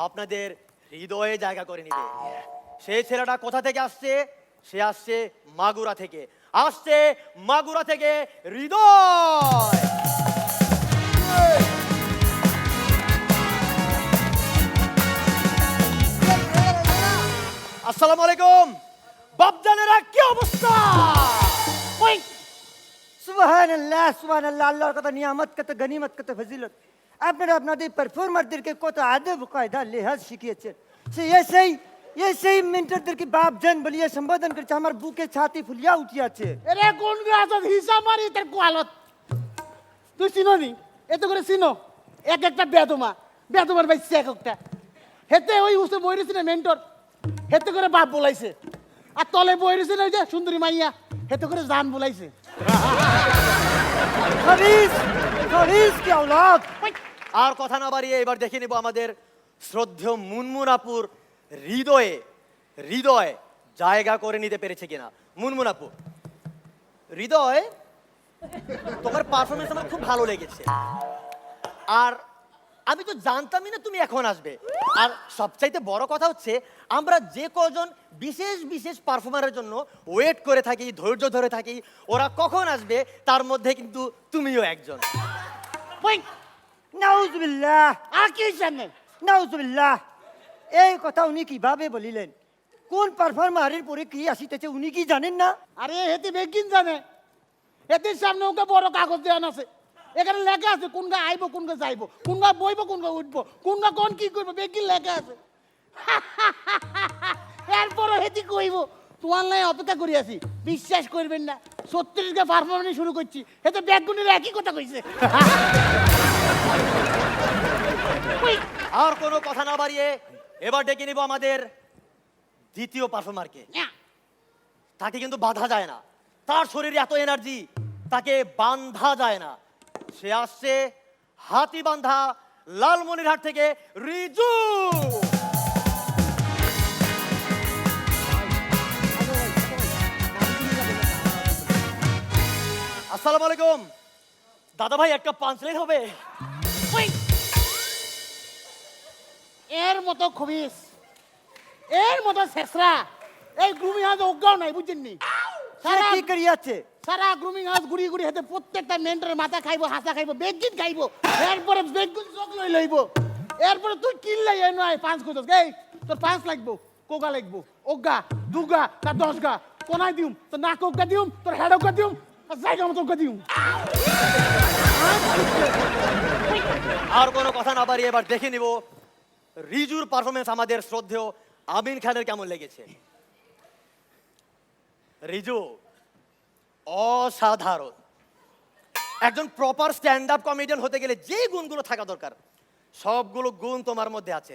আপনাদের হৃদয়ে জায়গা করে নেবে। সেই ছেলেটা কোথা থেকে আসছে? সে আসছে মাগুরা থেকে। আসছে মাগুরা থেকে হৃদয়। আসসালামু আলাইকুম বাপজানেরা, কি অবস্থা? ওই সুবহানাল্লাহ সুবহানাল্লাহ, আল্লাহর কত নিয়ামত, কত গনিমত, কত ফজিলত। আপনারা আপনাদের পারফর্মারদেরকে কত আদব কায়দা লেহাজ শিখিয়েছেন। সে এসেই মেন্টরদেরকে বাপ জান বলিয়ে সম্বোধন করছে, আমার বুকে ছাতি ফুলিয়া উঠিয়াছে। এরে কোন গাছ হিসাব মারি তার কোয়ালত তুই চিনো নি? এত করে চিনো এক একটা বেদমার বাইছে এক একটা। হেতে ওই উসে বইরেছে না মেন্টর, হেতে করে বাপ বলাইছে। আর তলে বইরেছে না ওই যে সুন্দরী মাইয়া, হেতে করে জান বলাইছে। খরিস কি औलाद। আর কথা না বাড়িয়ে এবার দেখে নিব আমাদের শ্রদ্ধেয় মুনমুনাপুর হৃদয় জায়গা করে নিতে পেরেছে কিনা। মুনমুনাপু, হৃদয়, তোমার পারফরমেন্স আমার খুব ভালো লেগেছে। আর আমি তো জানতামই না তুমি এখন আসবে। আর সবচাইতে বড় কথা হচ্ছে, আমরা যে কজন বিশেষ বিশেষ পারফর্মারের জন্য ওয়েট করে থাকি, ধৈর্য ধরে থাকি, ওরা কখন আসবে তার মধ্যে কিন্তু তুমিও একজন। নাউজুবিল্লাহ। আর কি জানেন? নাউজুবিল্লাহ। এই কথা উনি কিভাবে বলিলেন? কোন পারফর্মারের পরে কি আসিতেছে উনি কি জানেন না? আরে হেতে বেগিন জানে, হেতির সামনে ওকে বড় কাগজ দেওয়া আছে, এখানে লেখা আছে কোনটা আইব কোনটা যাইব, কোনটা বইব কোনটা উঠবো, কোনটা কোন কি করবো, বেগিন লেখা আছে। এরপরও হেতি কইব তোমার লাই অপেক্ষা করি আছি। বিশ্বাস করবেন না, 36টা পারফরমেন্স শুরু করছি, হেতে ব্যাগগুনির একই কথা কইছে। আর কোনো কথা না বাড়িয়ে এবার ডেকে নিব আমাদের দ্বিতীয় পারফর্মারকে। তাকে কিন্তু বাঁধা যায় না, তার শরীরে এত এনার্জি, তাকে বাঁধা যায় না। সে আসছে হাতিবান্ধা লালমনিরহাট থেকে, রিজু। আসসালামু আলাইকুম দাদা ভাই, একটা পাঞ্চলাইন হবে? এর মতো খবিস, এর মতো শেষরা এই গ্রুমিং হাউস অজ্ঞাও নাই, বুঝছেননি? সারা কি করিয়াছে? সারা গ্রুমিং হাউস ঘুরি ঘুরি হেতে প্রত্যেকটা মেন্টরের মাথা খাইবো, হাসা খাইবো, বেগিন খাইবো, এরপরে বেগুন চোখ লইব। এরপরে তুই কিনলাই নয় 5 কত, এই তোর 5 লাগবো, কোগা লাগবো, অজ্ঞা দুগা তার 10 গা, কোনায় দিউম তোর নাক অজ্ঞা দিউম, তোর হেড অজ্ঞা দিউম, জায়গা মতো অজ্ঞা দিউম। আর কোনো কথা না বাড়িয়ে এবার দেখে নিব রিজুর পারফরমেন্স আমাদের শ্রদ্ধেয় আমিন খানের কেমন লেগেছে। রিজু অসাধারণ। একজন প্রপার স্ট্যান্ড আপ কমেডিয়ান হতে গেলে যে গুণগুলো থাকা দরকার সবগুলো গুণ তোমার মধ্যে আছে।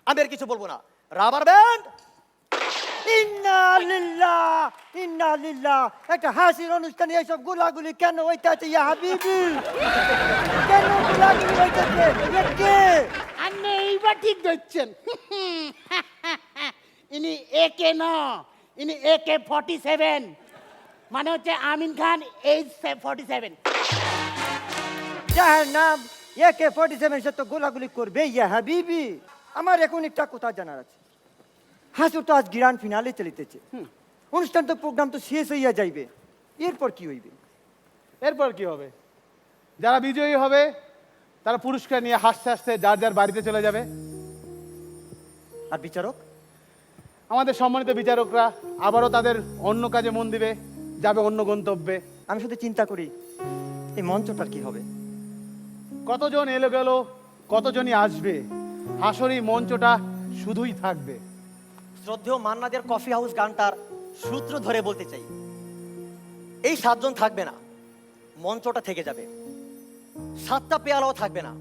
আমি আর কিছু বলবো না। Rubber band. ইন্না লিল্লাহ ইন্না লিল্লাহ। একটা হাসির অনুষ্ঠানে এইসব গুলাগুলি কেন হইতাছে ইয়া হাবিবি? কেন গুলাগুলি হইতাছে? কে? আপনি এইবার ঠিক ধরছেন। ইনি একে ন, ইনি AK-47, মানে হচ্ছে আমিন খান এজ 47। যার নাম AK-47 সে তো গোলাগুলি করবে ইয়া হাবিবি। আমার এখন একটা কথা জানার আছে। হাসুর তো আজ গ্র্যান্ড ফিনালে চলিতেছে, অনুষ্ঠান তো প্রোগ্রাম তো শেষ হইয়া যাইবে, এরপর কি হইবে? এরপর কি হবে? যারা বিজয়ী হবে তারা পুরস্কার নিয়ে হাসতে হাসতে যার যার বাড়িতে চলে যাবে। আর বিচারক? আমাদের সম্মানিত বিচারকরা আবারও তাদের অন্য কাজে মন দিবে, যাবে অন্য গন্তব্যে। আমি শুধু চিন্তা করি এই মঞ্চটার কি হবে। কতজন এলো গেল, কতজনই আসবে, হাসর এই মঞ্চটা শুধুই থাকবে। শ্রদ্ধেয় মান্নাদের কফি হাউস গানটার সূত্র ধরে বলতে চাই, এই 7 জন থাকবে না, মঞ্চটা থেকে যাবে। 7টা পেয়ালাও থাকবে না,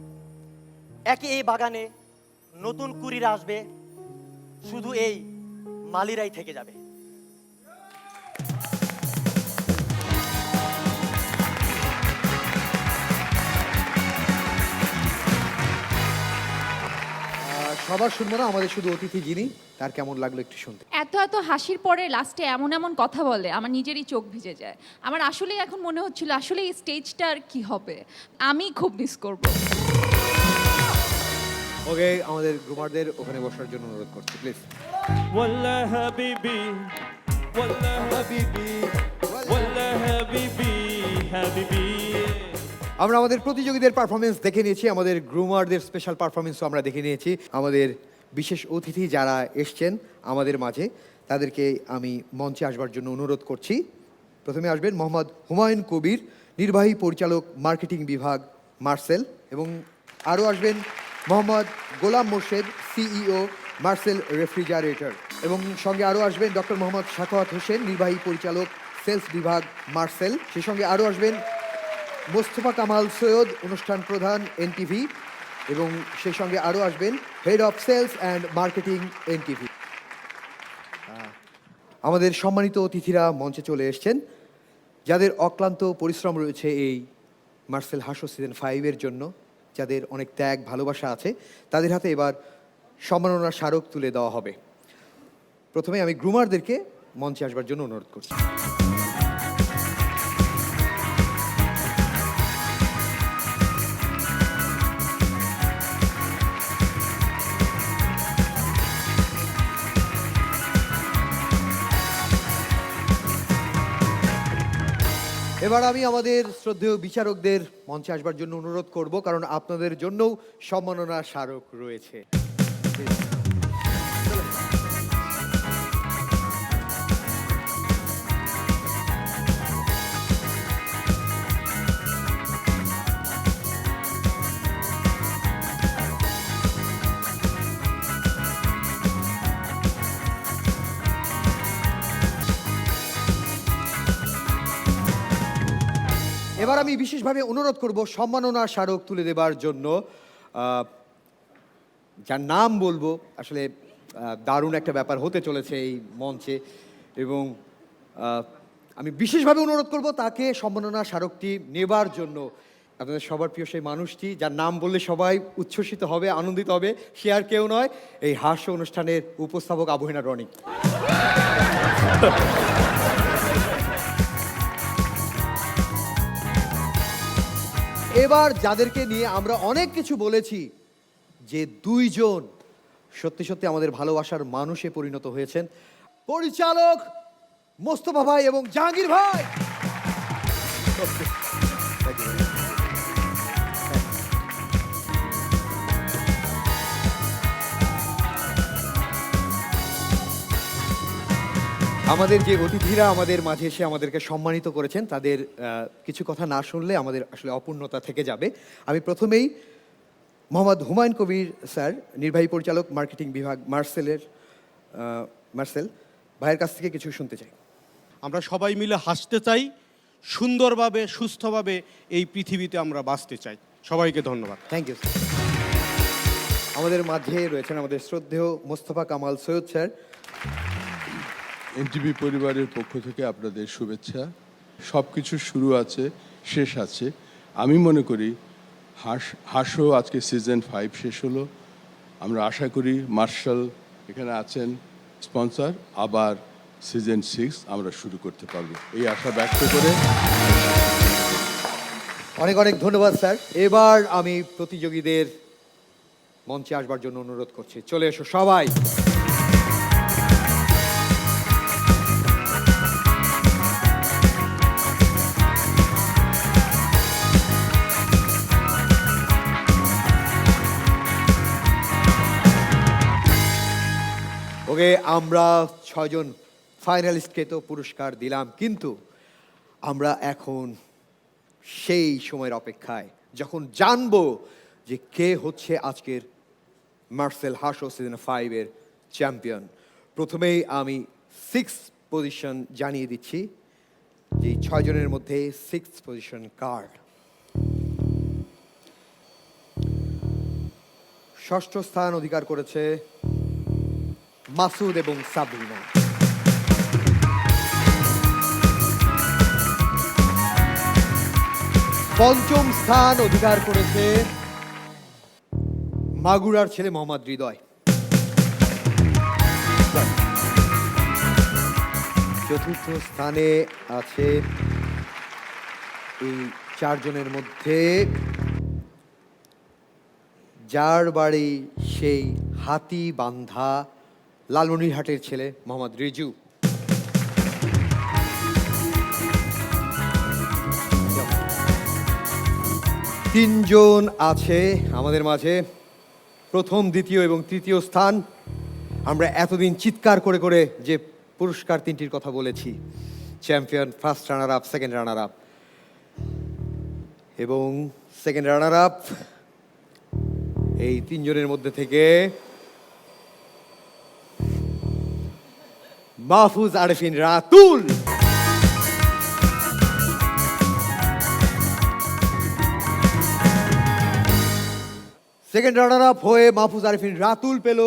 একই এই বাগানে নতুন কুড়িরা আসবে, শুধু এই মালিরাই থেকে যাবে। সবার শুনবো না, আমাদের শুধু অতিথি যিনি, তার কেমন লাগলো একটু শুনতে। এত এত হাসির পরে লাস্টে এমন এমন কথা বলে আমার নিজেরই চোখ ভিজে যায়। আমার আসলেই এখন মনে হচ্ছিল আসলে এই স্টেজটা আর কি হবে, আমি খুব মিস করব। ওকে, আমাদের গ্রুমারদের ওখানে বসার জন্য অনুরোধ করছি প্লিজ। ওয়াল্লাহ হাবিবি ওয়াল্লাহ হাবিবি ওয়াল্লাহ হাবিবি হাবিবি। আমরা আমাদের প্রতিযোগীদের পারফরমেন্স দেখে নিয়েছি, আমাদের গ্রুমারদের স্পেশাল পারফরমেন্সও আমরা দেখে নিয়েছি। আমাদের বিশেষ অতিথি যারা এসছেন আমাদের মাঝে, তাদেরকে আমি মঞ্চে আসবার জন্য অনুরোধ করছি। প্রথমে আসবেন মোহাম্মদ হুমায়ুন কবির, নির্বাহী পরিচালক মার্কেটিং বিভাগ মার্সেল, এবং আরও আসবেন Mohammad Golam Morshed, CEO Marcel refrigerator, এবং সঙ্গে আরও আসবেন ডক্টর মোহাম্মদ সাখাওয়াত হোসেন, নির্বাহী পরিচালক সেলস বিভাগ মার্সেল। সেই সঙ্গে আরও আসবেন মোস্তফা কামাল সৈয়দ, অনুষ্ঠান প্রধান এনটিভি, এবং সেই সঙ্গে আরও আসবেন head of sales and marketing NTV. আমাদের সম্মানিত অতিথিরা মঞ্চে চলে এসেছেন, যাদের অক্লান্ত পরিশ্রম রয়েছে এই মার্সেল হাসো সিজন 5-এর জন্য, যাদের অনেক ত্যাগ ভালোবাসা আছে, তাদের হাতে এবার সম্মাননার স্মারক তুলে দেওয়া হবে। প্রথমে আমি গ্রুমারদেরকে মঞ্চে আসবার জন্য অনুরোধ করছি। এবার আমি আমাদের শ্রদ্ধেয় বিচারকদের মঞ্চে আসবার জন্য অনুরোধ করব, কারণ আপনাদের জন্যও সম্মাননার স্মারক রয়েছে। এবার আমি বিশেষভাবে অনুরোধ করব সম্মাননা স্মারক তুলে দেবার জন্য যার নাম বলবো, আসলে দারুণ একটা ব্যাপার হতে চলেছে এই মঞ্চে, এবং আমি বিশেষভাবে অনুরোধ করব তাকে সম্মাননা স্মারকটি নেবার জন্য। আপনাদের সবার প্রিয় সেই মানুষটি যার নাম বললে সবাই উচ্ছ্বসিত হবে, আনন্দিত হবে, সে আর কেউ নয়, এই হাস্য অনুষ্ঠানের উপস্থাপক আবহিনা রনি। এবার যাদেরকে নিয়ে আমরা অনেক কিছু বলেছি, যে দুইজন সত্যি সত্যি আমাদের ভালোবাসার মানুষে পরিণত হয়েছেন, পরিচালক মোস্তফা ভাই এবং জাহাঙ্গীর ভাই। আমাদের যে অতিথিরা আমাদের মাঝে এসে আমাদেরকে সম্মানিত করেছেন, তাদের কিছু কথা না শুনলে আমাদের আসলে অপূর্ণতা থেকে যাবে। আমি প্রথমেই মোহাম্মদ হুমায়ুন কবির স্যার, নির্বাহী পরিচালক মার্কেটিং বিভাগ মার্সেল ভাইয়ের কাছ থেকে কিছু শুনতে চাই। আমরা সবাই মিলে হাসতে চাই, সুন্দরভাবে সুস্থভাবে এই পৃথিবীতে আমরা বাঁচতে চাই। সবাইকে ধন্যবাদ। Thank you. আমাদের মাঝে রয়েছেন আমাদের শ্রদ্ধেয় মোস্তফা কামাল সৈয়দ স্যার। এনটিভি পরিবারের পক্ষ থেকে আপনাদের শুভেচ্ছা। সব কিছু শুরু আছে, শেষ আছে। আমি মনে করি হাসো আজকে সিজন 5 শেষ হলো। আমরা আশা করি মার্শাল এখানে আছেন স্পন্সর, আবার সিজন 6 আমরা শুরু করতে পারবো, এই আশা ব্যক্ত করে অনেক অনেক ধন্যবাদ স্যার। এবার আমি প্রতিযোগীদের মঞ্চে আসবার জন্য অনুরোধ করছি, চলে এসো সবাই। ওকে, আমরা 6 জন ফাইনালিস্টকে তো পুরস্কার দিলাম, কিন্তু আমরা এখন সেই সময়ের অপেক্ষায়, যখন জানবো যে কে হচ্ছে আজকের মার্সেল হাসো সিজন 5-এর চ্যাম্পিয়ন। প্রথমেই আমি 6th পজিশন জানিয়ে দিচ্ছি, যে 6 জনের মধ্যে 6th পজিশন কার্ড। 6ষ্ঠ স্থান অধিকার করেছে মাসুদ এবং সাবরিনা। 5ম স্থান অধিকার করেছে মাগুরার ছেলে মোহাম্মদ হৃদয়। 4র্থ স্থানে আছে এই 4 জনের মধ্যে যার বাড়ি সেই হাতি বান্ধা লালমনিরহাটের ছেলে মোহাম্মদ রিজু। 3 জন আছে আমাদের মাঝে, প্রথম, দ্বিতীয় এবং তৃতীয় স্থান। আমরা এতদিন চিৎকার করে করে যে পুরস্কার 3টির কথা বলেছি, champion, first runner up, second runner up, এবং সেকেন্ড রানার আপ এই তিনজনের মধ্যে থেকে Mahfuz Arefin Ratul. Second runner up হয়ে মাহফুজ আরেফিন রাতুল পেল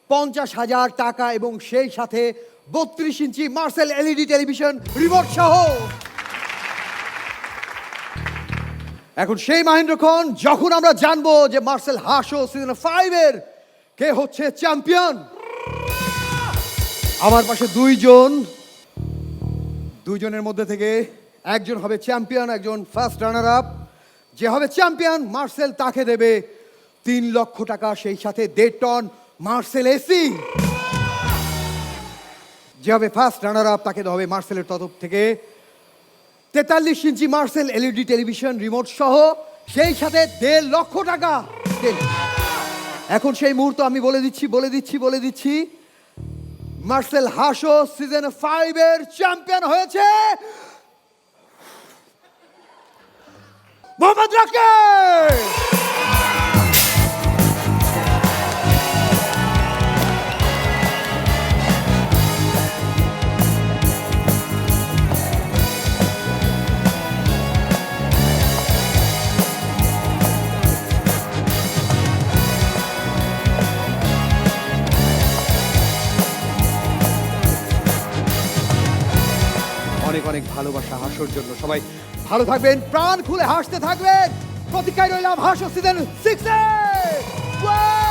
50,000 টাকা এবং সেই সাথে 32 ইঞ্চি মার্সেল এলইডি টেলিভিশন রিমোট সহ। এখন সেই মাহেন্দ্রক্ষণ যখন আমরা জানবো যে মার্সেল হাসো সিজন 5 এর কে হচ্ছে চ্যাম্পিয়ন। আমার পাশে দুইজনের মধ্যে থেকে একজন হবে চ্যাম্পিয়ন, একজন ফার্স্ট রানার আপ। যে হবে চ্যাম্পিয়ন মার্সেল তাকে দেবে 3 লক্ষ টাকা, সেই সাথে 1.5 টন মার্সেল এসি। যে হবে ফার্স্ট রানার আপ তাকে হবে মার্সেলের তরফ থেকে 43 ইঞ্চি মার্সেল এলইডি টেলিভিশন রিমোট সহ, সেই সাথে 1.5 লক্ষ টাকা। এখন সেই মুহূর্ত আমি বলে দিচ্ছি মার্সেল হাসো সিজন 5 এর চ্যাম্পিয়ন হয়েছে মোহাম্মদ রাকিব। অনেক অনেক ভালোবাসা হাসোর জন্য। সবাই ভালো থাকবেন, প্রাণ খুলে হাসতে থাকবেন। প্রতীক্ষায় রইলাম হাসো সিজন 6 এ।